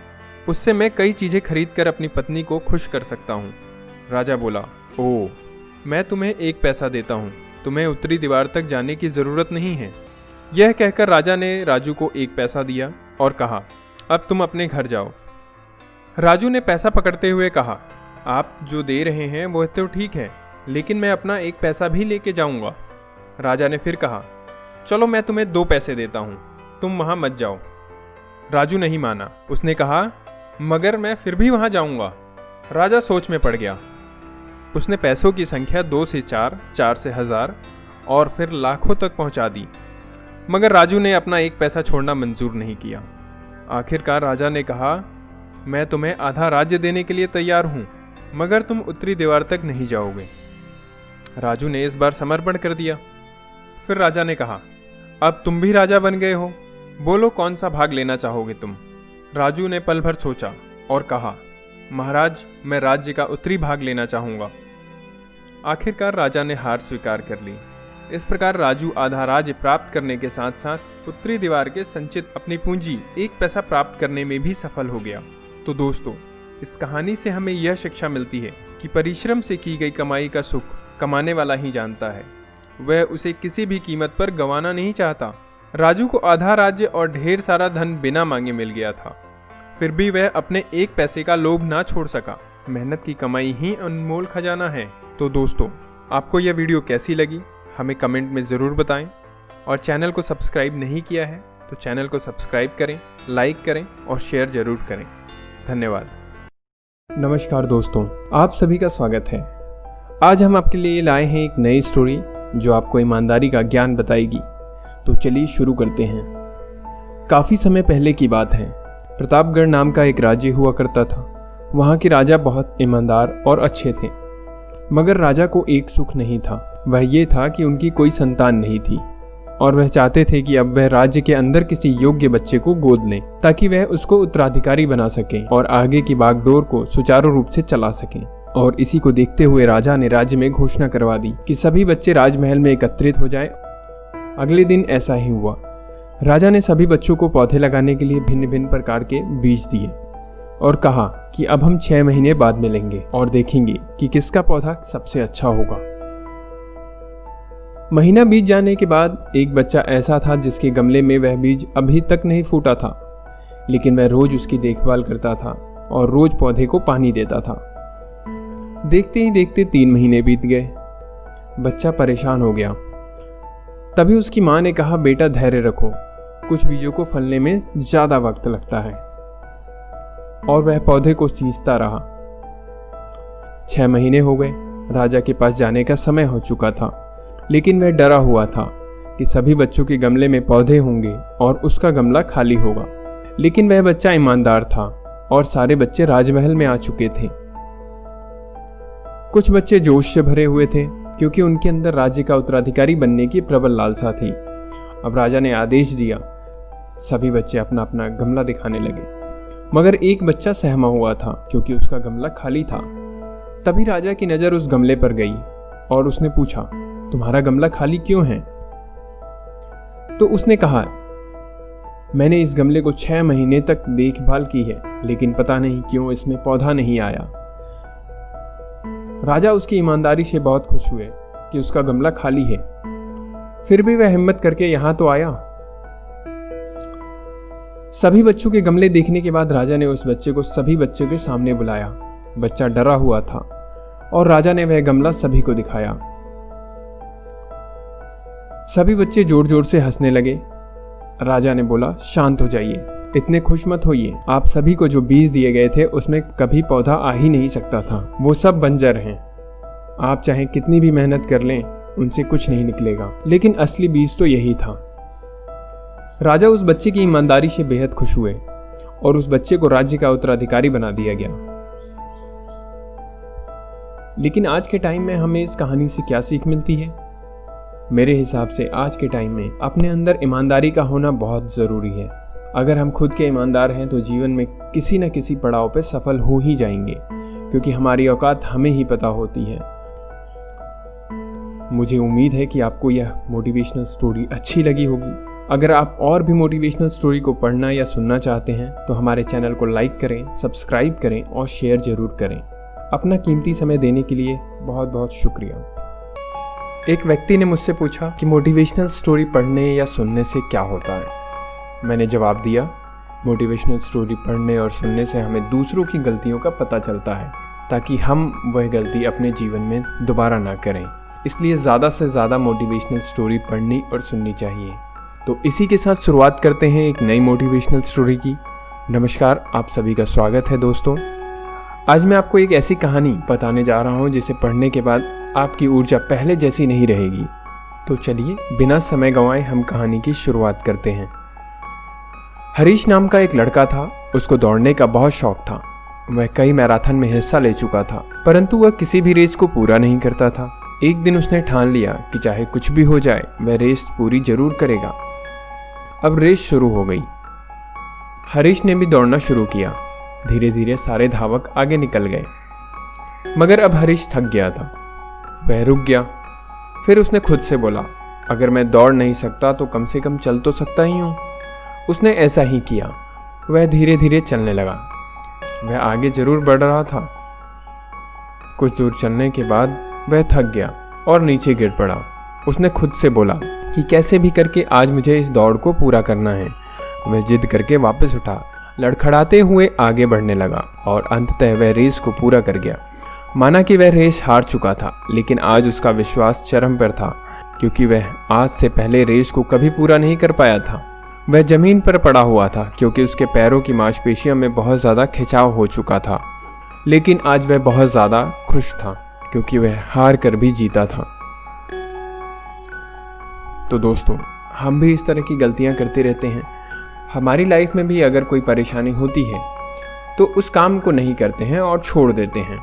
उससे मैं कई चीजें खरीद कर अपनी पत्नी को खुश कर सकता हूँ। राजा बोला, ओ, मैं तुम्हें एक पैसा देता हूँ, तुम्हें उत्तरी दीवार तक जाने की जरूरत नहीं है। यह कहकर राजा ने राजू को एक पैसा दिया और कहा, अब तुम अपने घर जाओ। राजू ने पैसा पकड़ते हुए कहा, आप जो दे रहे हैं वो तो ठीक है, लेकिन मैं अपना एक पैसा भी लेके जाऊंगा। राजा ने फिर कहा, चलो मैं तुम्हें 2 पैसे देता हूं, तुम वहां मत जाओ। राजू नहीं माना। उसने कहा, मगर मैं फिर भी वहां जाऊंगा। राजा सोच में पड़ गया। उसने पैसों की संख्या 2 से 4, 4 से 1000 और फिर लाखों तक पहुंचा दी, मगर राजू ने अपना एक पैसा छोड़ना मंजूर नहीं किया। आखिरकार राजा ने कहा, मैं तुम्हें आधा राज्य देने के लिए तैयार हूं, मगर तुम उत्तरी दीवार तक नहीं जाओगे। राजू ने इस बार समर्पण कर दिया। फिर राजा ने कहा, अब तुम भी राजा बन गए हो, बोलो कौन सा भाग लेना चाहोगे तुम? राजू ने पल भर सोचा और कहा, महाराज, मैं राज्य का उत्तरी भाग लेना चाहूंगा। आखिरकार राजा ने हार स्वीकार कर ली। इस प्रकार राजू आधा राज्य प्राप्त करने के साथ साथ उत्तरी दीवार के संचित अपनी पूंजी 1 पैसा प्राप्त करने में भी सफल हो गया। तो दोस्तों, इस कहानी से हमें यह शिक्षा मिलती है कि परिश्रम से की गई कमाई का सुख कमाने वाला ही जानता है। वह उसे किसी भी कीमत पर गंवाना नहीं चाहता। राजू को आधा राज्य और ढेर सारा धन बिना मांगे मिल गया था, फिर भी वह अपने 1 पैसे का लोभ ना छोड़ सका। मेहनत की कमाई ही अनमोल खजाना है। तो दोस्तों, आपको यह वीडियो कैसी लगी हमें कमेंट में ज़रूर बताएं, और चैनल को सब्सक्राइब नहीं किया है तो चैनल को सब्सक्राइब करें, लाइक करें और शेयर जरूर करें। धन्यवाद। नमस्कार दोस्तों, आप सभी का स्वागत है। आज हम आपके लिए लाए हैं एक नई स्टोरी जो आपको ईमानदारी का ज्ञान बताएगी। तो चलिए शुरू करते हैं। काफ़ी समय पहले की बात है। प्रतापगढ़ नाम का एक राज्य हुआ करता था। वहाँ के राजा बहुत ईमानदार और अच्छे थे, मगर राजा को एक सुख नहीं था। वह ये था कि उनकी कोई संतान नहीं थी। और वह चाहते थे कि अब वह राज्य के अंदर किसी योग्य बच्चे को गोद लें ताकि वह उसको उत्तराधिकारी बना सकें और आगे की बागडोर को सुचारू रूप से चला सकें। और इसी को देखते हुए राजा ने राज्य में घोषणा करवा दी कि सभी बच्चे राजमहल में एकत्रित हो जाएं। अगले दिन ऐसा ही हुआ। राजा ने सभी बच्चों को पौधे लगाने के लिए भिन्न भिन्न प्रकार के बीज दिए और कहा कि अब हम 6 महीने बाद मिलेंगे और देखेंगे कि किसका पौधा सबसे अच्छा होगा। महीना बीत जाने के बाद एक बच्चा ऐसा था जिसके गमले में वह बीज अभी तक नहीं फूटा था, लेकिन वह रोज उसकी देखभाल करता था और रोज पौधे को पानी देता था। देखते ही देखते 3 महीने बीत गए। बच्चा परेशान हो गया। तभी उसकी माँ ने कहा, बेटा धैर्य रखो, कुछ बीजों को फलने में ज्यादा वक्त लगता है। और वह पौधे को सींचता रहा। 6 महीने हो गए। राजा के पास जाने का समय हो चुका था, लेकिन वह डरा हुआ था कि सभी बच्चों के गमले में पौधे होंगे और उसका गमला खाली होगा। लेकिन वह बच्चा ईमानदार था और सारे बच्चे राजमहल में आ चुके थे। कुछ बच्चे जोश से भरे हुए थे क्योंकि उनके अंदर राज्य का उत्तराधिकारी बनने की प्रबल लालसा थी। अब राजा ने आदेश दिया। सभी बच्चे अपना अपना गमला दिखाने लगे, मगर एक बच्चा सहमा हुआ था क्योंकि उसका गमला खाली था। तभी राजा की नजर उस गमले पर गई और उसने पूछा, तुम्हारा गमला खाली क्यों है? तो उसने कहा, मैंने इस गमले को 6 महीने तक देखभाल की है, लेकिन पता नहीं क्यों इसमें पौधा नहीं आया। राजा उसकी ईमानदारी से बहुत खुश हुए कि उसका गमला खाली है। फिर भी वह हिम्मत करके यहां तो आया। सभी बच्चों के गमले देखने के बाद राजा ने उस बच्चे को सभी बच्चों के सामने बुलाया। बच्चा डरा हुआ था और राजा ने वह गमला सभी को दिखाया। सभी बच्चे जोर जोर से हंसने लगे। राजा ने बोला, शांत हो जाइए, इतने खुश मत होइए। आप सभी को जो बीज दिए गए थे उसमें कभी पौधा आ ही नहीं सकता था, वो सब बंजर हैं। आप चाहे कितनी भी मेहनत कर लें, उनसे कुछ नहीं निकलेगा। लेकिन असली बीज तो यही था। राजा उस बच्चे की ईमानदारी से बेहद खुश हुए और उस बच्चे को राज्य का उत्तराधिकारी बना दिया गया। लेकिन आज के टाइम में हमें इस कहानी से क्या सीख मिलती है? मेरे हिसाब से आज के टाइम में अपने अंदर ईमानदारी का होना बहुत जरूरी है। अगर हम खुद के ईमानदार हैं तो जीवन में किसी न किसी पड़ाव पे सफल हो ही जाएंगे, क्योंकि हमारी औकात हमें ही पता होती है। मुझे उम्मीद है कि आपको यह मोटिवेशनल स्टोरी अच्छी लगी होगी। अगर आप और भी मोटिवेशनल स्टोरी को पढ़ना या सुनना चाहते हैं तो हमारे चैनल को लाइक करें, सब्सक्राइब करें और शेयर जरूर करें। अपना कीमती समय देने के लिए बहुत बहुत शुक्रिया। एक व्यक्ति ने मुझसे पूछा कि मोटिवेशनल स्टोरी पढ़ने या सुनने से क्या होता है। मैंने जवाब दिया, मोटिवेशनल स्टोरी पढ़ने और सुनने से हमें दूसरों की गलतियों का पता चलता है ताकि हम वह गलती अपने जीवन में दोबारा ना करें। इसलिए ज़्यादा से ज़्यादा मोटिवेशनल स्टोरी पढ़नी और सुननी चाहिए। तो इसी के साथ शुरुआत करते हैं एक नई मोटिवेशनल स्टोरी की। नमस्कार, आप सभी का स्वागत है दोस्तों। आज मैं आपको एक ऐसी कहानी बताने जा रहा हूँ जिसे पढ़ने के बाद आपकी ऊर्जा पहले जैसी नहीं रहेगी। तो चलिए बिना समय गंवाए हम कहानी की शुरुआत करते हैं। हरीश नाम का एक लड़का था। उसको दौड़ने का बहुत शौक था। वह कई मैराथन में हिस्सा ले चुका था, परंतु वह किसी भी रेस को पूरा नहीं करता था। एक दिन उसने ठान लिया कि चाहे कुछ भी हो जाए वह रेस पूरी जरूर करेगा। अब रेस शुरू हो गई। हरीश ने भी दौड़ना शुरू किया। धीरे धीरे सारे धावक आगे निकल गए, मगर अब हरीश थक गया था। वह रुक गया। फिर उसने खुद से बोला, अगर मैं दौड़ नहीं सकता तो कम से कम चल तो सकता ही हूँ। उसने ऐसा ही किया। वह धीरे धीरे चलने लगा। वह आगे जरूर बढ़ रहा था। कुछ दूर चलने के बाद वह थक गया और नीचे गिर पड़ा। उसने खुद से बोला कि कैसे भी करके आज मुझे इस दौड़ को पूरा करना है। वह जिद करके वापस उठा, लड़खड़ाते हुए आगे बढ़ने लगा और अंततः वह रेस को पूरा कर गया। माना कि वह रेस हार चुका था, लेकिन आज उसका विश्वास चरम पर था, क्योंकि वह आज से पहले रेस को कभी पूरा नहीं कर पाया था। वह जमीन पर पड़ा हुआ था क्योंकि उसके पैरों की मांसपेशियों में बहुत ज़्यादा खिंचाव हो चुका था। लेकिन आज वह बहुत ज़्यादा खुश था क्योंकि वह हार कर भी जीता था। तो दोस्तों, हम भी इस तरह की गलतियां करते रहते हैं। हमारी लाइफ में भी अगर कोई परेशानी होती है तो उस काम को नहीं करते हैं और छोड़ देते हैं।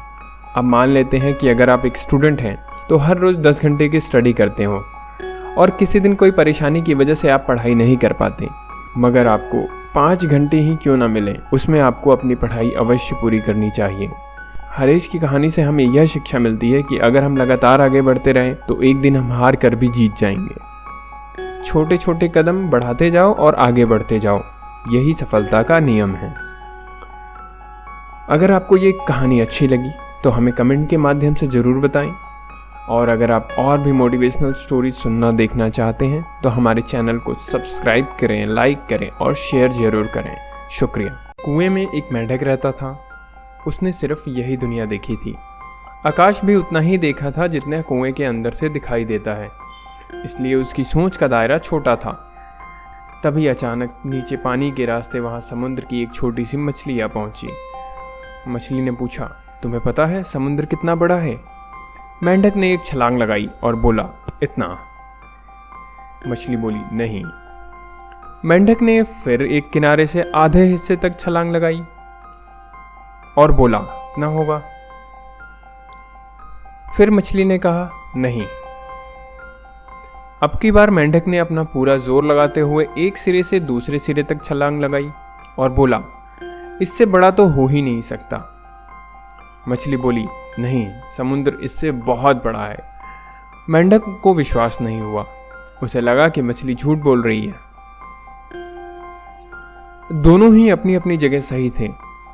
अब मान लेते हैं कि अगर आप एक स्टूडेंट हैं तो हर रोज़ 10 घंटे की स्टडी करते हो और किसी दिन कोई परेशानी की वजह से आप पढ़ाई नहीं कर पाते, मगर आपको 5 घंटे ही क्यों ना मिले, उसमें आपको अपनी पढ़ाई अवश्य पूरी करनी चाहिए। हरेश की कहानी से हमें यह शिक्षा मिलती है कि अगर हम लगातार आगे बढ़ते रहें तो एक दिन हम हार कर भी जीत जाएंगे। छोटे छोटे कदम बढ़ाते जाओ और आगे बढ़ते जाओ, यही सफलता का नियम है। अगर आपको ये कहानी अच्छी लगी तो हमें कमेंट के माध्यम से ज़रूर बताएं, और अगर आप और भी मोटिवेशनल स्टोरी सुनना देखना चाहते हैं तो हमारे चैनल को सब्सक्राइब करें, लाइक करें और शेयर ज़रूर करें। शुक्रिया। कुएं में एक मेंढक रहता था। उसने सिर्फ यही दुनिया देखी थी। आकाश भी उतना ही देखा था जितना कुएं के अंदर से दिखाई देता है, इसलिए उसकी सोच का दायरा छोटा था। तभी अचानक नीचे पानी के रास्ते वहाँ समुद्र की एक छोटी सी मछली आ पहुंची। मछली ने पूछा, तुम्हें पता है समुद्र कितना बड़ा है? मेंढक ने एक छलांग लगाई और बोला, इतना। मछली बोली, नहीं। मेंढक ने फिर एक किनारे से आधे हिस्से तक छलांग लगाई और बोला, इतना होगा। फिर मछली ने कहा, नहीं। अब की बार मेंढक ने अपना पूरा जोर लगाते हुए एक सिरे से दूसरे सिरे तक छलांग लगाई और बोला, इससे बड़ा तो हो ही नहीं सकता। मछली बोली, नहीं, समुद्र इससे बहुत बड़ा है। मेंढक को विश्वास नहीं हुआ। उसे लगा कि मछली झूठ बोल रही है। दोनों ही अपनी अपनी जगह सही थे।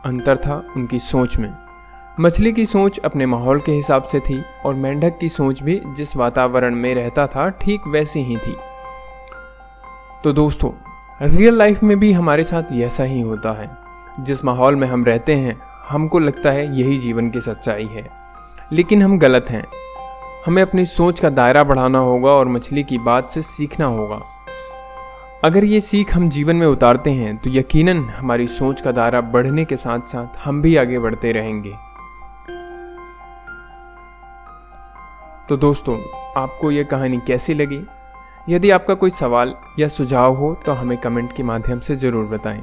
अंतर था उनकी सोच में। मछली की सोच अपने माहौल के हिसाब से थी और मेंढक की सोच भी जिस वातावरण में रहता था ठीक वैसी ही थी। तो दोस्तों, रियल लाइफ में भी हमारे साथ ऐसा ही होता है। जिस माहौल में हम रहते हैं हमको लगता है यही जीवन की सच्चाई है, लेकिन हम गलत हैं। हमें अपनी सोच का दायरा बढ़ाना होगा और मछली की बात से सीखना होगा। अगर ये सीख हम जीवन में उतारते हैं तो यकीनन हमारी सोच का दायरा बढ़ने के साथ साथ हम भी आगे बढ़ते रहेंगे। तो दोस्तों, आपको ये कहानी कैसी लगी? यदि आपका कोई सवाल या सुझाव हो तो हमें कमेंट के माध्यम से ज़रूर बताएं।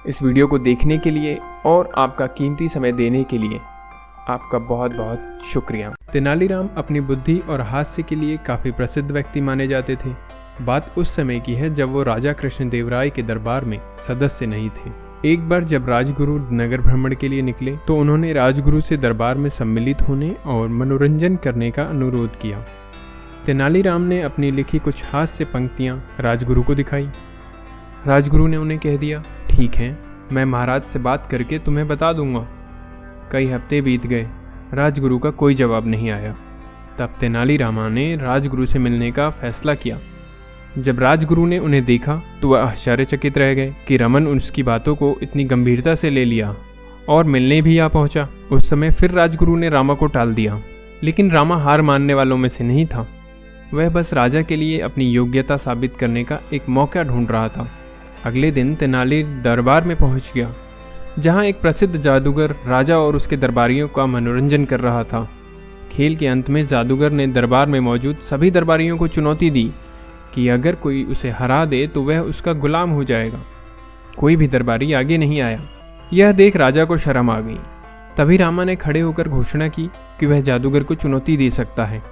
इस वीडियो को देखने के लिए और आपका कीमती समय देने के लिए आपका बहुत बहुत शुक्रिया। तेनालीराम अपनी बुद्धि और हास्य के लिए काफ़ी प्रसिद्ध व्यक्ति माने जाते थे। बात उस समय की है जब वो राजा कृष्णदेवराय के दरबार में सदस्य नहीं थे। एक बार जब राजगुरु नगर भ्रमण के लिए निकले तो उन्होंने राजगुरु से दरबार में सम्मिलित होने और मनोरंजन करने का अनुरोध किया। तेनालीराम ने अपनी लिखी कुछ हास्य पंक्तियां राजगुरु को दिखाई। राजगुरु ने उन्हें कह दिया, ठीक है, मैं महाराज से बात करके तुम्हें बता दूंगा। कई हफ्ते बीत गए, राजगुरु का कोई जवाब नहीं आया। तब तेनालीरामा ने राजगुरु से मिलने का फैसला किया। जब राजगुरु ने उन्हें देखा तो वह आश्चर्यचकित रह गए कि रमन उसकी बातों को इतनी गंभीरता से ले लिया और मिलने भी आ पहुंचा। उस समय फिर राजगुरु ने रामा को टाल दिया, लेकिन रामा हार मानने वालों में से नहीं था। वह बस राजा के लिए अपनी योग्यता साबित करने का एक मौका ढूंढ रहा था। अगले दिन तेनाली दरबार में पहुंच गया, जहां एक प्रसिद्ध जादूगर राजा और उसके दरबारियों का मनोरंजन कर रहा था। खेल के अंत में जादूगर ने दरबार में मौजूद सभी दरबारियों को चुनौती दी कि अगर कोई उसे हरा दे तो वह उसका गुलाम हो जाएगा। कोई भी दरबारी आगे नहीं आया। यह देख राजा को शर्म आ गई। तभी रामा ने खड़े होकर घोषणा की कि वह जादूगर को चुनौती दे सकता है।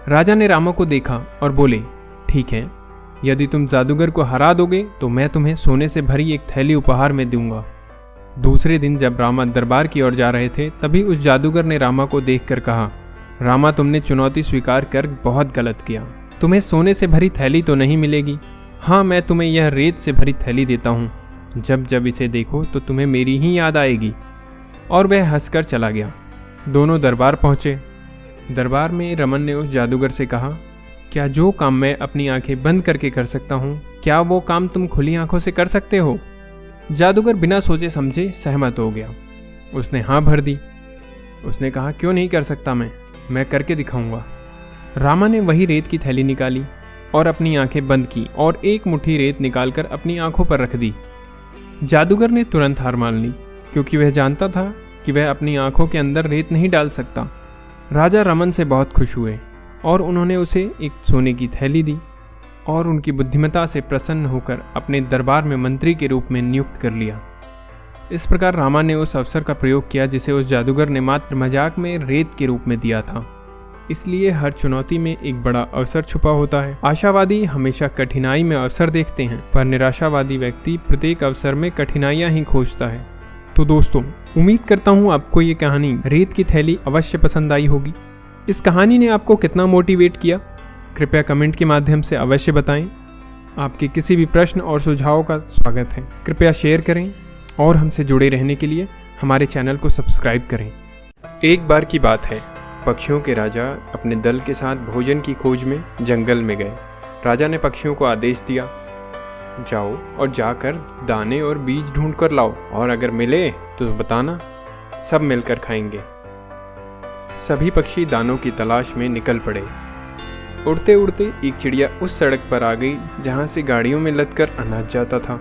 राजा ने रामा को देखा और बोले, ठीक है, यदि तुम जादूगर को हरा दोगे तो मैं तुम्हें सोने से भरी एक थैली उपहार में दूंगा। दूसरे दिन जब रामा दरबार की ओर जा रहे थे तभी उस जादूगर ने रामा को देखकर कहा, रामा, तुमने चुनौती स्वीकार कर बहुत गलत किया। तुम्हें सोने से भरी थैली तो नहीं मिलेगी। हाँ, मैं तुम्हें यह रेत से भरी थैली देता हूँ। जब जब इसे देखो तो तुम्हें मेरी ही याद आएगी। और वह हंसकर चला गया। दोनों दरबार पहुँचे। दरबार में रमन ने उस जादूगर से कहा, क्या जो काम मैं अपनी आंखें बंद करके कर सकता हूँ, क्या वो काम तुम खुली आंखों से कर सकते हो? जादूगर बिना सोचे समझे सहमत हो गया। उसने हाँ भर दी। उसने कहा, क्यों नहीं कर सकता, मैं करके दिखाऊंगा। रामा ने वही रेत की थैली निकाली और अपनी आंखें बंद की और एक मुट्ठी रेत निकालकर अपनी आंखों पर रख दी। जादूगर ने तुरंत हार मान ली, क्योंकि वह जानता था कि वह अपनी आंखों के अंदर रेत नहीं डाल सकता। राजा रमन से बहुत खुश हुए और उन्होंने उसे एक सोने की थैली दी और उनकी बुद्धिमत्ता से प्रसन्न होकर अपने दरबार में मंत्री के रूप में नियुक्त कर लिया। इस प्रकार रामा ने उस अवसर का प्रयोग किया जिसे उस जादूगर ने मात्र मजाक में रेत के रूप में दिया था। इसलिए हर चुनौती में एक बड़ा अवसर छुपा होता है। आशावादी हमेशा कठिनाई में अवसर देखते हैं, पर निराशावादी व्यक्ति प्रत्येक अवसर में कठिनाइयां ही खोजता है। तो दोस्तों, उम्मीद करता हूँ आपको ये कहानी रेत की थैली अवश्य पसंद आई होगी। इस कहानी ने आपको कितना मोटिवेट किया, कृपया कमेंट के माध्यम से अवश्य बताएं। आपके किसी भी प्रश्न और सुझावों का स्वागत है। कृपया शेयर करें और हमसे जुड़े रहने के लिए हमारे चैनल को सब्सक्राइब करें। एक बार की बात है, पक्षियों के राजा अपने दल के साथ भोजन की खोज में जंगल में गए। राजा ने पक्षियों को आदेश दिया, जाओ और जाकर दाने और बीज ढूंढ कर लाओ, और अगर मिले तो बताना, सब मिलकर खाएंगे। सभी पक्षी दानों की तलाश में निकल पड़े। उड़ते उड़ते एक चिड़िया उस सड़क पर आ गई जहां से गाड़ियों में लदकर अनाज जाता था।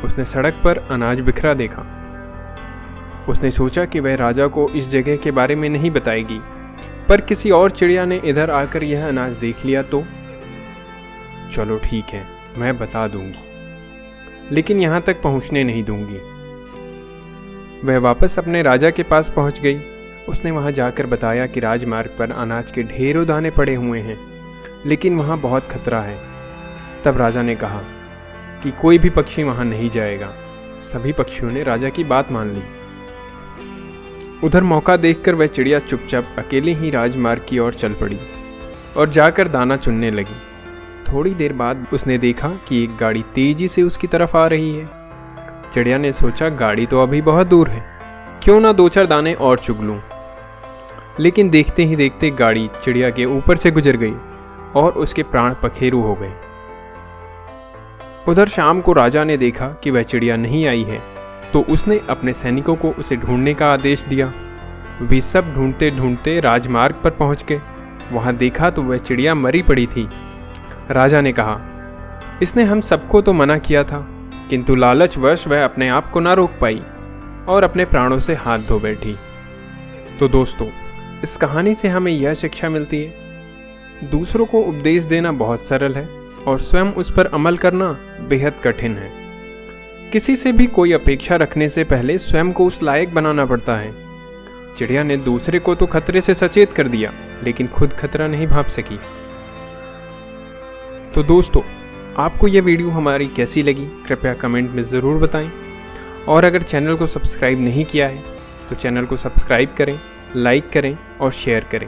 उसने सड़क पर अनाज बिखरा देखा। उसने सोचा कि वह राजा को इस जगह के बारे में नहीं बताएगी, पर किसी और चिड़िया ने इधर आकर यह अनाज देख लिया तो चलो ठीक है, मैं बता दूंगी, लेकिन यहां तक पहुंचने नहीं दूंगी। वह वापस अपने राजा के पास पहुंच गई। उसने वहां जाकर बताया कि राजमार्ग पर अनाज के ढेरों दाने पड़े हुए हैं, लेकिन वहां बहुत खतरा है। तब राजा ने कहा कि कोई भी पक्षी वहां नहीं जाएगा। सभी पक्षियों ने राजा की बात मान ली। उधर मौका देखकर वह चिड़िया चुपचाप अकेले ही राजमार्ग की ओर चल पड़ी और जाकर दाना चुनने लगी। थोड़ी देर बाद उसने देखा कि एक गाड़ी तेजी से उसकी तरफ आ रही है। चिड़िया ने सोचा, गाड़ी तो अभी बहुत दूर है, क्यों ना 2-4 दाने और चुग लूं। लेकिन देखते ही देखते गाड़ी चिड़िया के ऊपर से गुजर गई और उसके प्राण पखेरु हो गए। उधर शाम को राजा ने देखा कि वह चिड़िया नहीं आई है, तो उसने अपने सैनिकों को उसे ढूंढने का आदेश दिया। वे सब ढूंढते ढूंढते राजमार्ग पर पहुंच गए। वहां देखा तो वह चिड़िया मरी पड़ी थी। राजा ने कहा, इसने हम सबको तो मना किया था, किंतु लालचवश वह अपने आप को ना रोक पाई और अपने प्राणों से हाथ धो बैठी। तो दोस्तों, इस कहानी से हमें यह शिक्षा मिलती है, दूसरों को उपदेश देना बहुत सरल है और स्वयं उस पर अमल करना बेहद कठिन है। किसी से भी कोई अपेक्षा रखने से पहले स्वयं को उस लायक बनाना पड़ता है। चिड़िया ने दूसरे को तो खतरे से सचेत कर दिया, लेकिन खुद खतरा नहीं भांप सकी। तो दोस्तों, आपको यह वीडियो हमारी कैसी लगी, कृपया कमेंट में ज़रूर बताएं। और अगर चैनल को सब्सक्राइब नहीं किया है तो चैनल को सब्सक्राइब करें, लाइक करें और शेयर करें।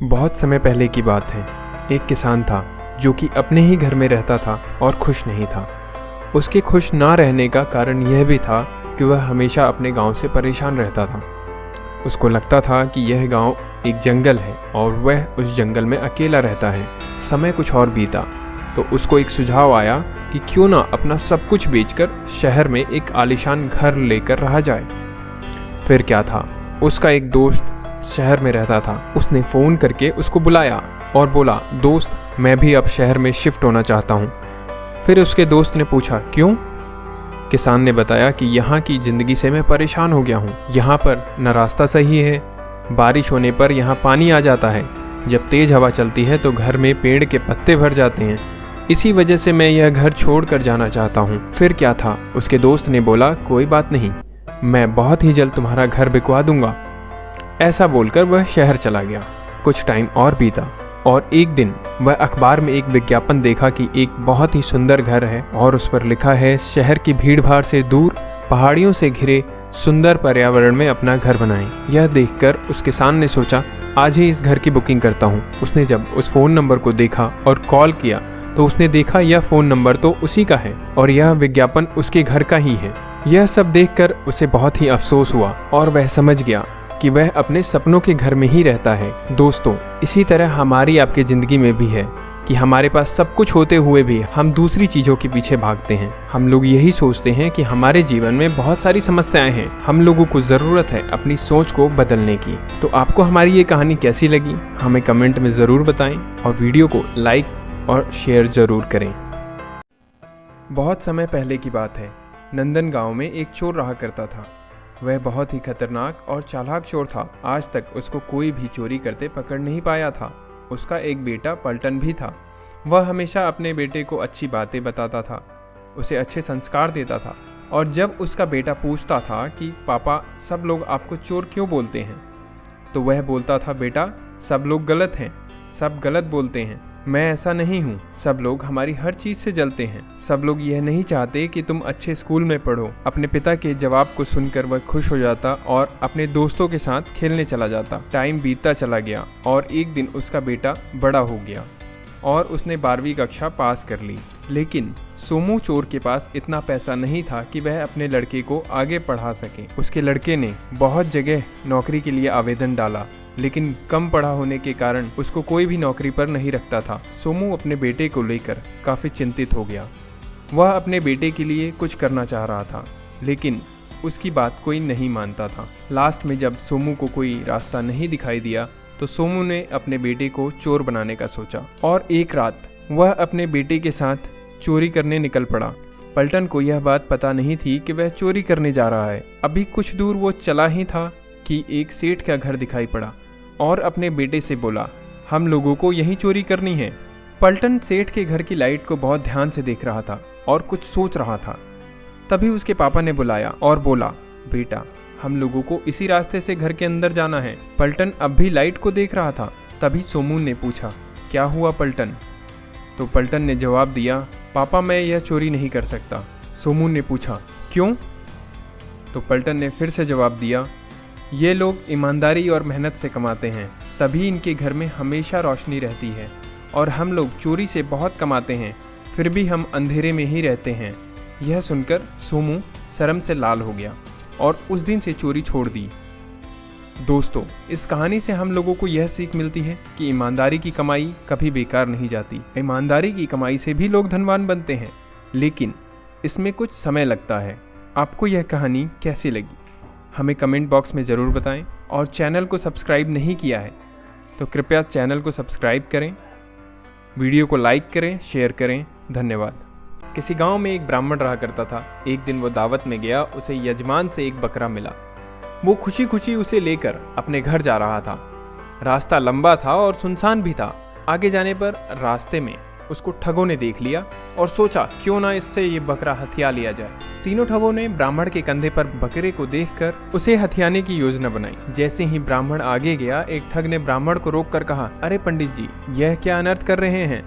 बहुत समय पहले की बात है, एक किसान था जो कि अपने ही घर में रहता था और खुश नहीं था। उसके खुश ना रहने का कारण यह भी था कि वह हमेशा अपने गांव से परेशान रहता था। उसको लगता था कि यह गांव एक जंगल है और वह उस जंगल में अकेला रहता है। समय कुछ और बीता तो उसको एक सुझाव आया कि क्यों ना अपना सब कुछ बेचकर शहर में एक आलीशान घर लेकर रहा जाए। फिर क्या था, उसका एक दोस्त शहर में रहता था। उसने फ़ोन करके उसको बुलाया और बोला, दोस्त, मैं भी अब शहर में शिफ्ट होना चाहता हूँ। फिर उसके दोस्त ने पूछा, क्यों? किसान ने बताया कि यहाँ की ज़िंदगी से मैं परेशान हो गया हूँ। यहाँ पर न रास्ता सही है, बारिश होने पर यहाँ पानी आ जाता है, जब तेज़ हवा चलती है तो घर में पेड़ के पत्ते भर जाते हैं। इसी वजह से मैं यह घर छोड़कर जाना चाहता हूँ। फिर क्या था, उसके दोस्त ने बोला, कोई बात नहीं, मैं बहुत ही जल्द तुम्हारा घर बिकवा दूंगा। ऐसा बोलकर वह शहर चला गया। कुछ टाइम और बीता और एक दिन वह अखबार में एक विज्ञापन देखा कि एक बहुत ही सुंदर घर है और उस पर लिखा है, शहर की भीड़ भाड़ से दूर पहाड़ियों से घिरे सुंदर पर्यावरण में अपना घर बनाएं। यह देखकर उस किसान ने सोचा, आज ही इस घर की बुकिंग करता हूँ। उसने जब उस फ़ोन नंबर को देखा और कॉल किया तो उसने देखा यह फ़ोन नंबर तो उसी का है और यह विज्ञापन उसके घर का ही है। यह सब देखकर उसे बहुत ही अफसोस हुआ और वह समझ गया कि वह अपने सपनों के घर में ही रहता है। दोस्तों, इसी तरह हमारी आपकी ज़िंदगी में भी है कि हमारे पास सब कुछ होते हुए भी हम दूसरी चीज़ों के पीछे भागते हैं। हम लोग यही सोचते हैं कि हमारे जीवन में बहुत सारी समस्याएं हैं, हम लोगों को ज़रूरत है अपनी सोच को बदलने की। तो आपको हमारी ये कहानी कैसी लगी, हमें कमेंट में ज़रूर बताएं और वीडियो को लाइक और शेयर ज़रूर करें। बहुत समय पहले की बात है, नंदन गाँव में एक चोर रहा करता था। वह बहुत ही खतरनाक और चालाक चोर था। आज तक उसको कोई भी चोरी करते पकड़ नहीं पाया था। उसका एक बेटा पलटन भी था। वह हमेशा अपने बेटे को अच्छी बातें बताता था, उसे अच्छे संस्कार देता था। और जब उसका बेटा पूछता था कि पापा, सब लोग आपको चोर क्यों बोलते हैं, तो वह बोलता था, बेटा, सब लोग गलत हैं, सब गलत बोलते हैं, मैं ऐसा नहीं हूँ। सब लोग हमारी हर चीज़ से जलते हैं। सब लोग यह नहीं चाहते कि तुम अच्छे स्कूल में पढ़ो। अपने पिता के जवाब को सुनकर वह खुश हो जाता और अपने दोस्तों के साथ खेलने चला जाता। टाइम बीतता चला गया और एक दिन उसका बेटा बड़ा हो गया और उसने 12वीं कक्षा पास कर ली। लेकिन सोमू चोर के पास इतना पैसा नहीं था कि वह अपने लड़के को आगे पढ़ा सके। उसके लड़के ने बहुत जगह नौकरी के लिए आवेदन डाला, लेकिन कम पढ़ा होने के कारण उसको कोई भी नौकरी पर नहीं रखता था। सोमू अपने बेटे को लेकर काफ़ी चिंतित हो गया। वह अपने बेटे के लिए कुछ करना चाह रहा था, लेकिन उसकी बात कोई नहीं मानता था। लास्ट में जब सोमू को कोई रास्ता नहीं दिखाई दिया तो सोमू ने अपने बेटे को चोर बनाने का सोचा और एक रात वह अपने बेटे के साथ चोरी करने निकल पड़ा। पलटन को यह बात पता नहीं थी कि वह चोरी करने जा रहा है। अभी कुछ दूर वो चला ही था कि एक सेठ का घर दिखाई पड़ा और अपने बेटे से बोला, हम लोगों को यहीं चोरी करनी है। पलटन सेठ के घर की लाइट को बहुत ध्यान से देख रहा था और कुछ सोच रहा था। तभी उसके पापा ने बुलाया और बोला, बेटा हम लोगों को इसी रास्ते से घर के अंदर जाना है। पलटन अब भी लाइट को देख रहा था। तभी सोमू ने पूछा, क्या हुआ पलटन? तो पलटन ने जवाब दिया, पापा मैं यह चोरी नहीं कर सकता। सोमू ने पूछा, क्यों? तो पलटन ने फिर से जवाब दिया, ये लोग ईमानदारी और मेहनत से कमाते हैं, तभी इनके घर में हमेशा रोशनी रहती है, और हम लोग चोरी से बहुत कमाते हैं, फिर भी हम अंधेरे में ही रहते हैं। यह सुनकर सोमू शर्म से लाल हो गया और उस दिन से चोरी छोड़ दी। दोस्तों, इस कहानी से हम लोगों को यह सीख मिलती है कि ईमानदारी की कमाई कभी बेकार नहीं जाती। ईमानदारी की कमाई से भी लोग धनवान बनते हैं, लेकिन इसमें कुछ समय लगता है। आपको यह कहानी कैसी लगी हमें कमेंट बॉक्स में ज़रूर बताएं, और चैनल को सब्सक्राइब नहीं किया है तो कृपया चैनल को सब्सक्राइब करें, वीडियो को लाइक करें, शेयर करें। धन्यवाद। किसी गांव में एक ब्राह्मण रहा करता था। एक दिन वो दावत में गया, उसे यजमान से एक बकरा मिला। वो खुशी खुशी उसे लेकर अपने घर जा रहा था। रास्ता लंबा था और सुनसान भी था। आगे जाने पर रास्ते में उसको ठगों ने देख लिया और सोचा क्यों ना इससे ये बकरा हथिया लिया जाए। तीनों ठगों ने ब्राह्मण के कंधे पर बकरे को देखकर उसे हथियाने की योजना बनाई। जैसे ही ब्राह्मण आगे गया, एक ठग ने ब्राह्मण को रोककर कहा, अरे पंडित जी, यह क्या अनर्थ कर रहे हैं?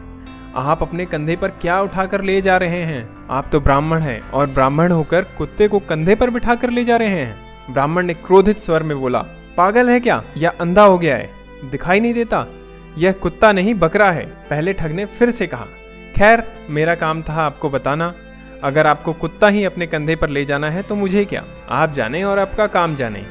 आप अपने कंधे पर क्या उठाकर ले जा रहे हैं? आप तो ब्राह्मण हैं और ब्राह्मण होकर कुत्ते को कंधे पर बिठाकर ले जा रहे हैं। ब्राह्मण ने क्रोधित स्वर में बोला, पागल है क्या या अंधा हो गया है? दिखाई नहीं देता? यह कुत्ता नहीं बकरा है। पहले ठग ने फिर से कहा, खैर मेरा काम था आपको बताना। अगर आपको कुत्ता ही अपने कंधे पर ले जाना है तो मुझे क्या, आप जाने और आपका काम जाने।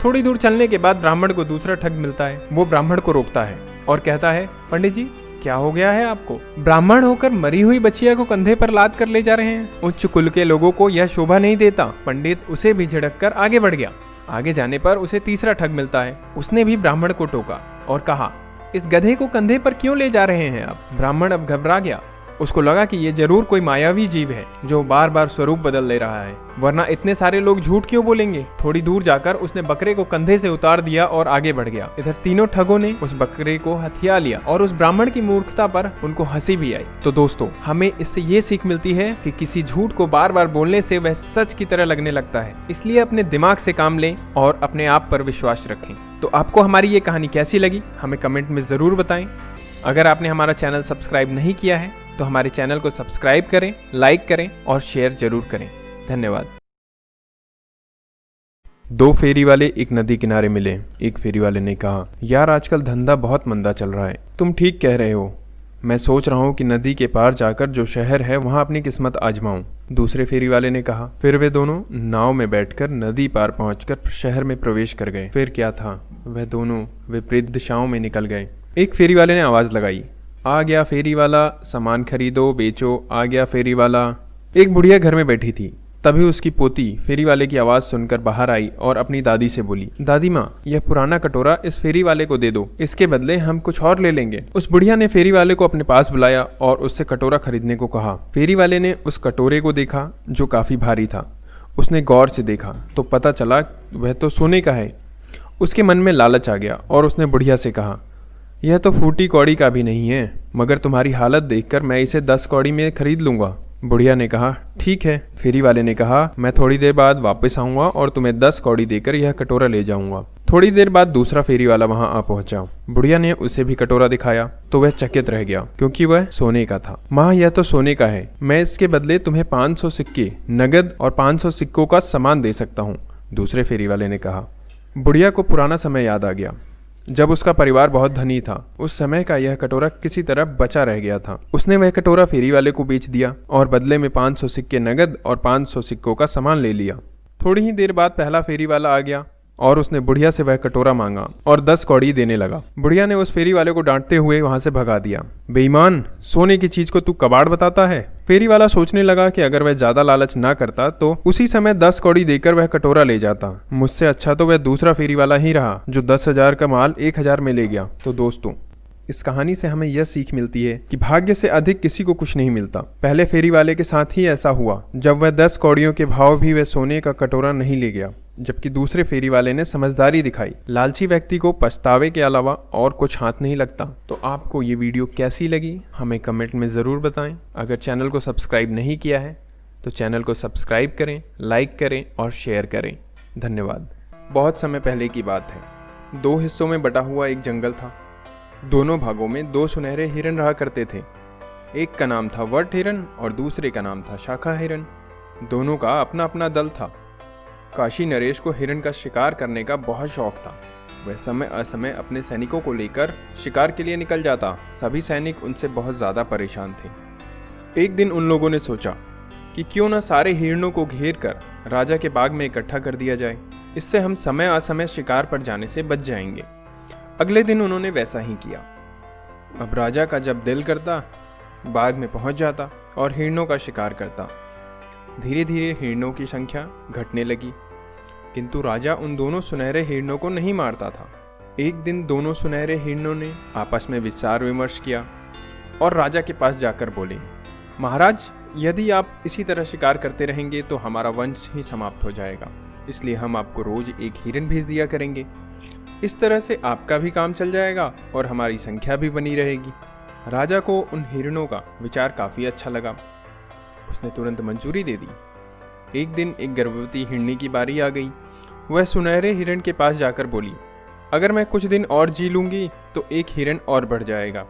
थोड़ी दूर चलने के बाद ब्राह्मण को दूसरा ठग मिलता है। वो ब्राह्मण को रोकता है और कहता है, पंडित जी क्या हो गया है आपको? ब्राह्मण होकर मरी हुई बछिया को कंधे पर लाद कर ले जा रहे हैं। उच्च कुल के लोगों को यह शोभा नहीं देता। पंडित उसे भी झिड़क कर आगे बढ़ गया। आगे जाने पर उसे तीसरा ठग मिलता है। उसने भी ब्राह्मण को टोका और कहा, इस गधे को कंधे पर क्यों ले जा रहे हैं आप? ब्राह्मण अब घबरा गया। उसको लगा कि ये जरूर कोई मायावी जीव है जो बार बार स्वरूप बदल ले रहा है, वरना इतने सारे लोग झूठ क्यों बोलेंगे। थोड़ी दूर जाकर उसने बकरे को कंधे से उतार दिया और आगे बढ़ गया। इधर तीनों ठगों ने उस बकरे को हथिया लिया और उस ब्राह्मण की मूर्खता पर उनको हंसी भी आई। तो दोस्तों, हमें इससे ये सीख मिलती है कि किसी झूठ को बार बार बोलने से वह सच की तरह लगने लगता है। इसलिए अपने दिमाग से काम लें और अपने आप पर विश्वास रखें। तो आपको हमारी ये कहानी कैसी लगी हमें कमेंट में जरूर बताएं। अगर आपने हमारा चैनल सब्सक्राइब नहीं किया है तो हमारे चैनल को सब्सक्राइब करें, लाइक करें और शेयर जरूर करें। धन्यवाद। दो फेरी वाले एक नदी किनारे मिले। एक फेरी वाले ने कहा, यार आजकल धंधा बहुत मंदा चल रहा है। तुम ठीक कह रहे हो। मैं सोच रहा हूँ कि नदी के पार जाकर जो शहर है वहाँ अपनी किस्मत आजमाऊं। दूसरे फेरी वाले ने कहा। फिर वे दोनों नाव में बैठकर नदी पार पहुंचकर शहर में प्रवेश कर गए। फिर क्या था, वह दोनों विपरीत दिशाओं में निकल गए। एक फेरी वाले ने आवाज लगाई, आ गया फेरी वाला, सामान खरीदो बेचो, आ गया फेरी वाला। एक बुढ़िया घर में बैठी थी। तभी उसकी पोती फेरी वाले की आवाज़ सुनकर बाहर आई और अपनी दादी से बोली, दादी माँ, यह पुराना कटोरा इस फेरी वाले को दे दो, इसके बदले हम कुछ और ले लेंगे। उस बुढ़िया ने फेरी वाले को अपने पास बुलाया और उससे कटोरा खरीदने को कहा। फेरी वाले ने उस कटोरे को देखा जो काफ़ी भारी था। उसने गौर से देखा तो पता चला वह तो सोने का है। उसके मन में लालच आ गया और उसने बुढ़िया से कहा, यह तो फूटी कौड़ी का भी नहीं है, मगर तुम्हारी हालत देखकर मैं इसे 10 कौड़ी में खरीद लूँगा। बुढ़िया ने कहा, ठीक है। फेरी वाले ने कहा, मैं थोड़ी देर बाद वापस आऊँगा और तुम्हें 10 कौड़ी देकर यह कटोरा ले जाऊँगा। थोड़ी देर बाद दूसरा फेरी वाला वहां आ पहुंचा। बुढ़िया ने उसे भी कटोरा दिखाया तो वह चकित रह गया, क्योंकि वह सोने का था। माँ, यह तो सोने का है, मैं इसके बदले तुम्हें 500 सिक्के नगद और 500 सिक्कों का सामान दे सकता हूँ, दूसरे फेरी वाले ने कहा। बुढ़िया को पुराना समय याद आ गया, जब उसका परिवार बहुत धनी था। उस समय का यह कटोरा किसी तरह बचा रह गया था। उसने वह कटोरा फेरी वाले को बेच दिया और बदले में 500 सिक्के नगद और 500 सिक्कों का सामान ले लिया। थोड़ी ही देर बाद पहला फेरी वाला आ गया और उसने बुढ़िया से वह कटोरा मांगा और 10 कौड़ी देने लगा। बुढ़िया ने उस फेरी वाले को डांटते हुए वहां से भगा दिया। बेईमान, सोने की चीज को तू कबाड़ बताता है। फेरी वाला सोचने लगा कि अगर वह ज्यादा लालच ना करता तो उसी समय 10 कौड़ी देकर वह कटोरा ले जाता। मुझसे अच्छा तो वह दूसरा फेरी वाला ही रहा जो 10,000 का माल 1,000 में ले गया। तो दोस्तों, इस कहानी से हमें यह सीख मिलती है कि भाग्य से अधिक किसी को कुछ नहीं मिलता। पहले फेरी वाले के साथ ही ऐसा हुआ, जब वह 10 कौड़ियों के भाव भी वह सोने का कटोरा नहीं ले गया, जबकि दूसरे फेरी वाले ने समझदारी दिखाई। लालची व्यक्ति को पछतावे के अलावा और कुछ हाथ नहीं लगता। तो आपको ये वीडियो कैसी लगी हमें कमेंट में ज़रूर बताएं। अगर चैनल को सब्सक्राइब नहीं किया है तो चैनल को सब्सक्राइब करें, लाइक करें और शेयर करें। धन्यवाद। बहुत समय पहले की बात है। 2 हिस्सों में बटा हुआ एक जंगल था। दोनों भागों में 2 सुनहरे हिरन रहा करते थे। एक का नाम था वट हिरन और दूसरे का नाम था शाखा हिरन। दोनों का अपना अपना दल था। काशी नरेश को हिरन का शिकार करने का बहुत शौक था। वह समय असमय अपने सैनिकों को लेकर शिकार के लिए निकल जाता। सभी सैनिक उनसे बहुत ज़्यादा परेशान थे। एक दिन उन लोगों ने सोचा कि क्यों न सारे हिरणों को घेर कर राजा के बाग में इकट्ठा कर दिया जाए। इससे हम समय असमय शिकार पर जाने से बच जाएंगे। अगले दिन उन्होंने वैसा ही किया। अब राजा का जब दिल करता बाग में पहुंच जाता और हिरणों का शिकार करता। धीरे धीरे हिरणों की संख्या घटने लगी, किंतु राजा उन दोनों सुनहरे हिरणों को नहीं मारता था। एक दिन दोनों सुनहरे हिरणों ने आपस में विचार विमर्श किया और राजा के पास जाकर बोले, महाराज, यदि आप इसी तरह शिकार करते रहेंगे तो हमारा वंश ही समाप्त हो जाएगा। इसलिए हम आपको रोज एक हिरन भेज दिया करेंगे। इस तरह से आपका भी काम चल जाएगा और हमारी संख्या भी बनी रहेगी। राजा को उन हिरणों का विचार काफ़ी अच्छा लगा। उसने तुरंत मंजूरी दे दी। एक दिन एक गर्भवती हिरनी की बारी आ गई। वह सुनहरे हिरण के पास जाकर बोली, अगर मैं कुछ दिन और जी लूँगी तो एक हिरण और बढ़ जाएगा,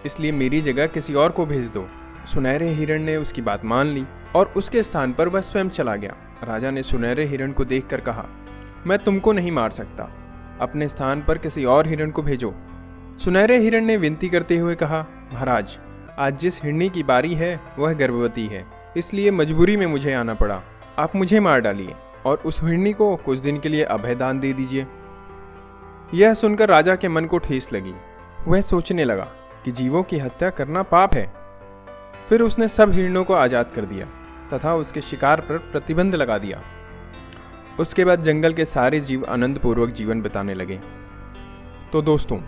इसलिए मेरी जगह किसी और को भेज दो। सुनहरे हिरण ने उसकी बात मान ली और उसके स्थान पर वह स्वयं चला गया। राजा ने सुनहरे हिरण को देखकर कहा, मैं तुमको नहीं मार सकता, अपने स्थान पर किसी और हिरण को भेजो। सुनहरे हिरण ने विनती करते हुए कहा, महाराज, आज जिस हिरनी की बारी है वह गर्भवती है, इसलिए मजबूरी में मुझे आना पड़ा। आप मुझे मार डालिए और उस हिरनी को कुछ दिन के लिए अभय दान दे दीजिए। यह सुनकर राजा के मन को ठेस लगी। वह सोचने लगा कि जीवों की हत्या करना पाप है। फिर उसने सब हिरणों को आज़ाद कर दिया तथा उसके शिकार पर प्रतिबंध लगा दिया। उसके बाद जंगल के सारे जीव आनंदपूर्वक जीवन बिताने लगे। तो दोस्तों,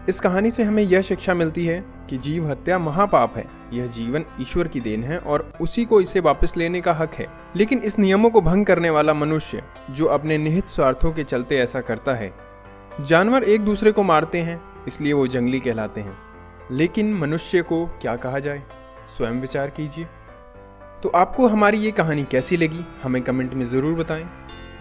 इस कहानी से हमें यह शिक्षा मिलती है कि जीव हत्या महापाप है। यह जीवन ईश्वर की देन है और उसी को इसे वापस लेने का हक है। लेकिन इस नियमों को भंग करने वाला मनुष्य जो अपने निहित स्वार्थों के चलते ऐसा करता है। जानवर एक दूसरे को मारते हैं इसलिए वो जंगली कहलाते हैं, लेकिन मनुष्य को क्या कहा जाए, स्वयं विचार कीजिए। तो आपको हमारी ये कहानी कैसी लगी हमें कमेंट में ज़रूर बताएं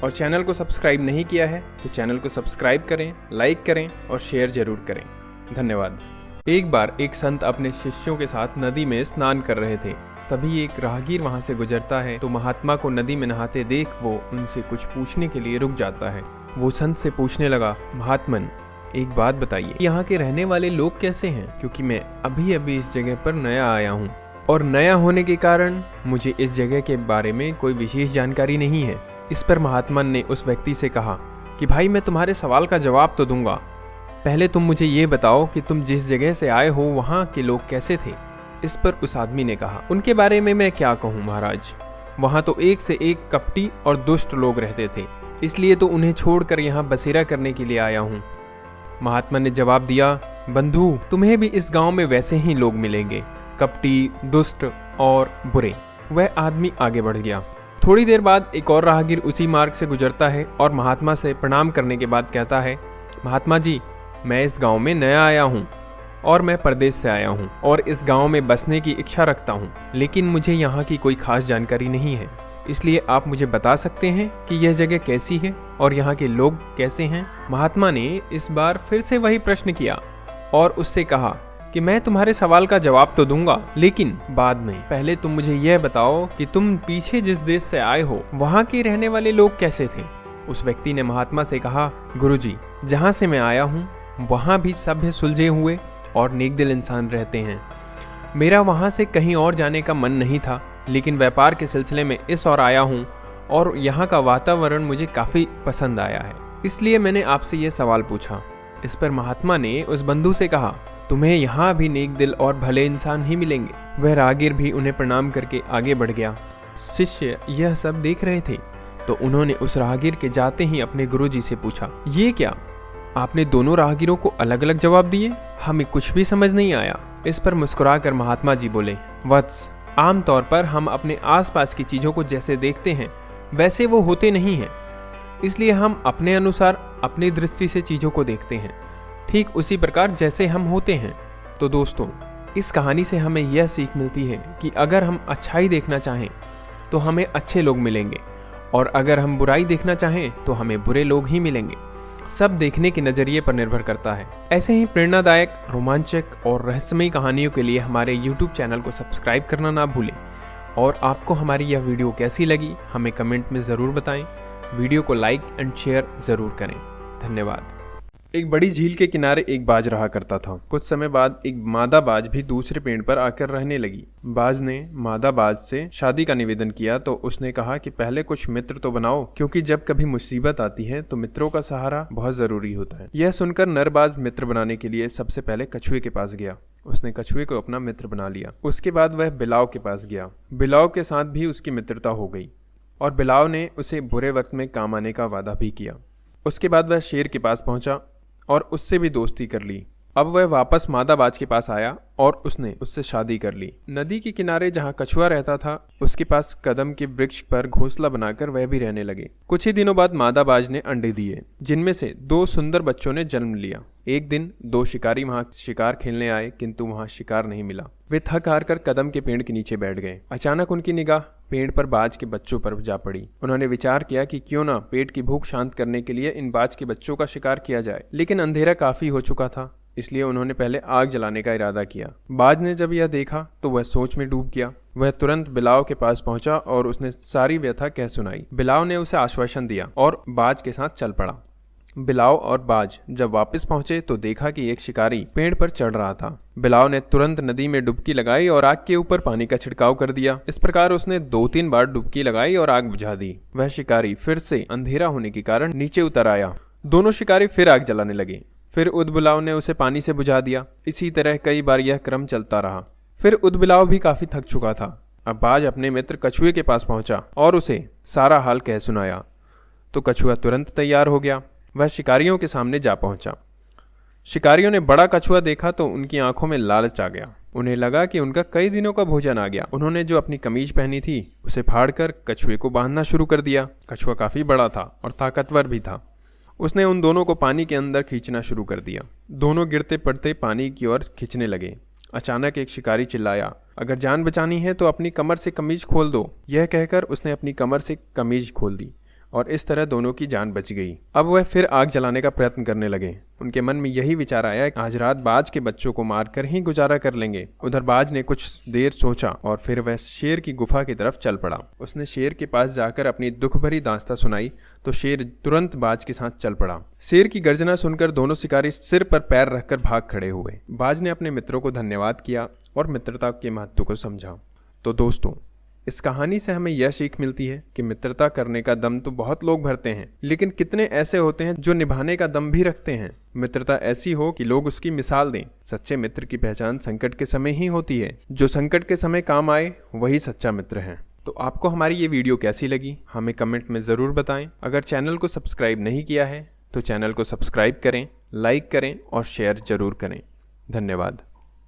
और चैनल को सब्सक्राइब नहीं किया है तो चैनल को सब्सक्राइब करें, लाइक करें और शेयर जरूर करें। धन्यवाद। एक बार एक संत अपने शिष्यों के साथ नदी में स्नान कर रहे थे। तभी एक राहगीर वहां से गुजरता है तो महात्मा को नदी में नहाते देख वो उनसे कुछ पूछने के लिए रुक जाता है। वो संत से पूछने लगा, महात्मन, एक बात बताइए, यहाँ के रहने वाले लोग कैसे हैं? क्योंकि मैं अभी अभी इस जगह पर नया आया हूँ और नया होने के कारण मुझे इस जगह के बारे में कोई विशेष जानकारी नहीं है। इस पर महात्मा ने उस व्यक्ति से कहा कि भाई, मैं तुम्हारे सवाल का जवाब तो दूंगा, पहले तुम मुझे ये बताओ कि तुम जिस जगह से आए हो वहाँ के लोग कैसे थे। इस पर उस आदमी ने कहा, उनके बारे में मैं क्या कहूँ महाराज, वहाँ तो एक से एक कपटी और दुष्ट लोग रहते थे, इसलिए तो उन्हें छोड़कर यहाँ बसेरा करने के लिए आया हूँ। महात्मा ने जवाब दिया, बंधु, तुम्हें भी इस गाँव में वैसे ही लोग मिलेंगे, कपटी, दुष्ट और बुरे। वह आदमी आगे बढ़ गया। थोड़ी देर बाद एक और राहगीर उसी मार्ग से गुजरता है और महात्मा से प्रणाम करने के बाद कहता है, महात्मा जी, मैं इस गांव में नया आया हूं और मैं परदेश से आया हूं और इस गांव में बसने की इच्छा रखता हूं, लेकिन मुझे यहां की कोई खास जानकारी नहीं है, इसलिए आप मुझे बता सकते हैं कि यह जगह कैसी है और यहाँ के लोग कैसे हैं? महात्मा ने इस बार फिर से वही प्रश्न किया और उससे कहा कि मैं तुम्हारे सवाल का जवाब तो दूंगा, लेकिन बाद में। पहले तुम मुझे यह बताओ कि तुम पीछे जिस देश से आए हो वहाँ के रहने वाले लोग कैसे थे? उस व्यक्ति ने महात्मा से कहा, गुरुजी, जहाँ से मैं आया हूँ वहाँ भी सभ्य, सुलझे हुए और नेकदिल इंसान रहते हैं। मेरा वहाँ से कहीं और जाने का मन नहीं था, लेकिन व्यापार के सिलसिले में इस ओर आया हूँ और यहाँ का वातावरण मुझे काफ़ी पसंद आया है, इसलिए मैंने आपसे ये सवाल पूछा। इस पर महात्मा ने उस बंधु से कहा, तुम्हें यहाँ भी नेक दिल और भले इंसान ही मिलेंगे। वह राहगीर भी उन्हें प्रणाम करके आगे बढ़ गया। शिष्य यह सब देख रहे थे तो उन्होंने उस राहगीर के जाते ही अपने गुरुजी से पूछा, ये क्या, आपने दोनों राहगीरों को अलग अलग जवाब दिए? हमें कुछ भी समझ नहीं आया। इस पर मुस्कुराकर महात्मा जी बोले, वत्स, आमतौर पर हम अपने आसपास की चीजों को जैसे देखते हैं वैसे वो होते नहीं हैं, इसलिए हम अपने अनुसार अपनी दृष्टि से चीजों को देखते हैं, ठीक उसी प्रकार जैसे हम होते हैं। तो दोस्तों, इस कहानी से हमें यह सीख मिलती है कि अगर हम अच्छाई देखना चाहें तो हमें अच्छे लोग मिलेंगे, और अगर हम बुराई देखना चाहें तो हमें बुरे लोग ही मिलेंगे। सब देखने के नज़रिए पर निर्भर करता है। ऐसे ही प्रेरणादायक, रोमांचक और रहस्यमयी कहानियों के लिए हमारे YouTube चैनल को सब्सक्राइब करना ना भूलें। और आपको हमारी यह वीडियो कैसी लगी हमें कमेंट में ज़रूर बताएं। वीडियो को लाइक एंड शेयर ज़रूर करें। धन्यवाद। एक बड़ी झील के किनारे एक बाज रहा करता था। कुछ समय बाद एक मादा बाज भी दूसरे पेड़ पर आकर रहने लगी। बाज ने मादा बाज से शादी का निवेदन किया तो उसने कहा कि पहले कुछ मित्र तो बनाओ, क्योंकि जब कभी मुसीबत आती है तो मित्रों का सहारा बहुत जरूरी होता है। यह सुनकर नर बाज मित्र बनाने के लिए सबसे पहले कछुए के पास गया। उसने कछुए को अपना मित्र बना लिया। उसके बाद वह बिलाव के पास गया। बिलाव के साथ भी उसकी मित्रता हो गई और बिलाव ने उसे बुरे वक्त में काम आने का वादा भी किया। उसके बाद वह शेर के पास पहुंचा और उससे भी दोस्ती कर ली। अब वह वापस मादा बाज के पास आया और उसने उससे शादी कर ली। नदी के किनारे जहाँ कछुआ रहता था उसके पास कदम के वृक्ष पर घोंसला बनाकर वह भी रहने लगे। कुछ ही दिनों बाद मादा बाज ने अंडे दिए, जिनमें से 2 सुंदर बच्चों ने जन्म लिया। एक दिन 2 शिकारी वहाँ शिकार खेलने आए, किंतु वहाँ शिकार नहीं मिला। वे थक हार कर कदम के पेड़ के नीचे बैठ गए। अचानक उनकी निगाह पेड़ पर बाज के बच्चों पर जा पड़ी। उन्होंने विचार किया कि क्यों ना पेट की भूख शांत करने के लिए इन बाज के बच्चों का शिकार किया जाए, लेकिन अंधेरा काफी हो चुका था, इसलिए उन्होंने पहले आग जलाने का इरादा किया। बाज ने जब यह देखा तो वह सोच में डूब गया। वह तुरंत बिलाव के पास पहुंचा और उसने सारी व्यथा कह सुनाई। बिलाव ने उसे आश्वासन दिया और बाज के साथ चल पड़ा। बिलाव और बाज जब वापस पहुंचे तो देखा कि एक शिकारी पेड़ पर चढ़ रहा था। बिलाव ने तुरंत नदी में डुबकी लगाई और आग के ऊपर पानी का छिड़काव कर दिया। इस प्रकार उसने 2-3 बार डुबकी लगाई और आग बुझा दी। वह शिकारी फिर से अंधेरा होने के कारण नीचे उतर आया। दोनों शिकारी फिर आग जलाने लगे। फिर उदबिलाव ने उसे पानी से बुझा दिया। इसी तरह कई बार यह क्रम चलता रहा। फिर उदबिलाव भी काफी थक चुका था। अब बाज अपने मित्र कछुए के पास पहुंचा और उसे सारा हाल कह सुनाया तो कछुआ तुरंत तैयार हो गया। वह शिकारियों के सामने जा पहुंचा। शिकारियों ने बड़ा कछुआ देखा तो उनकी आंखों में लालच आ गया। उन्हें लगा कि उनका कई दिनों का भोजन आ गया। उन्होंने जो अपनी कमीज पहनी थी उसे फाड़कर कछुए को बांधना शुरू कर दिया। कछुआ काफी बड़ा था और ताकतवर भी था। उसने उन दोनों को पानी के अंदर खींचना शुरू कर दिया। दोनों गिरते पड़ते पानी की ओर खींचने लगे। अचानक एक शिकारी चिल्लाया, अगर जान बचानी है तो अपनी कमर से कमीज खोल दो। यह कहकर उसने अपनी कमर से कमीज खोल दी और इस तरह दोनों की जान बच गई। अब वह फिर आग जलाने का प्रयत्न करने लगे। उनके मन में यही विचार आया कि आज रात बाज के बच्चों को मारकर ही गुजारा कर लेंगे। उधर बाज ने कुछ देर सोचा और फिर वह शेर की गुफा की तरफ चल पड़ा। उसने शेर के पास जाकर अपनी दुख भरी दास्तां सुनाई तो शेर तुरंत बाज के साथ चल पड़ा। शेर की गर्जना सुनकर दोनों शिकारी सिर पर पैर रखकर भाग खड़े हुए। बाज ने अपने मित्रों को धन्यवाद किया और मित्रता के महत्व को समझा। तो दोस्तों, इस कहानी से हमें यह सीख मिलती है कि मित्रता करने का दम तो बहुत लोग भरते हैं, लेकिन कितने ऐसे होते हैं जो निभाने का दम भी रखते हैं। मित्रता ऐसी हो कि लोग उसकी मिसाल दें। सच्चे मित्र की पहचान संकट के समय ही होती है। जो संकट के समय काम आए वही सच्चा मित्र है। तो आपको हमारी ये वीडियो कैसी लगी हमें कमेंट में ज़रूर बताएं। अगर चैनल को सब्सक्राइब नहीं किया है तो चैनल को सब्सक्राइब करें, लाइक करें और शेयर ज़रूर करें। धन्यवाद।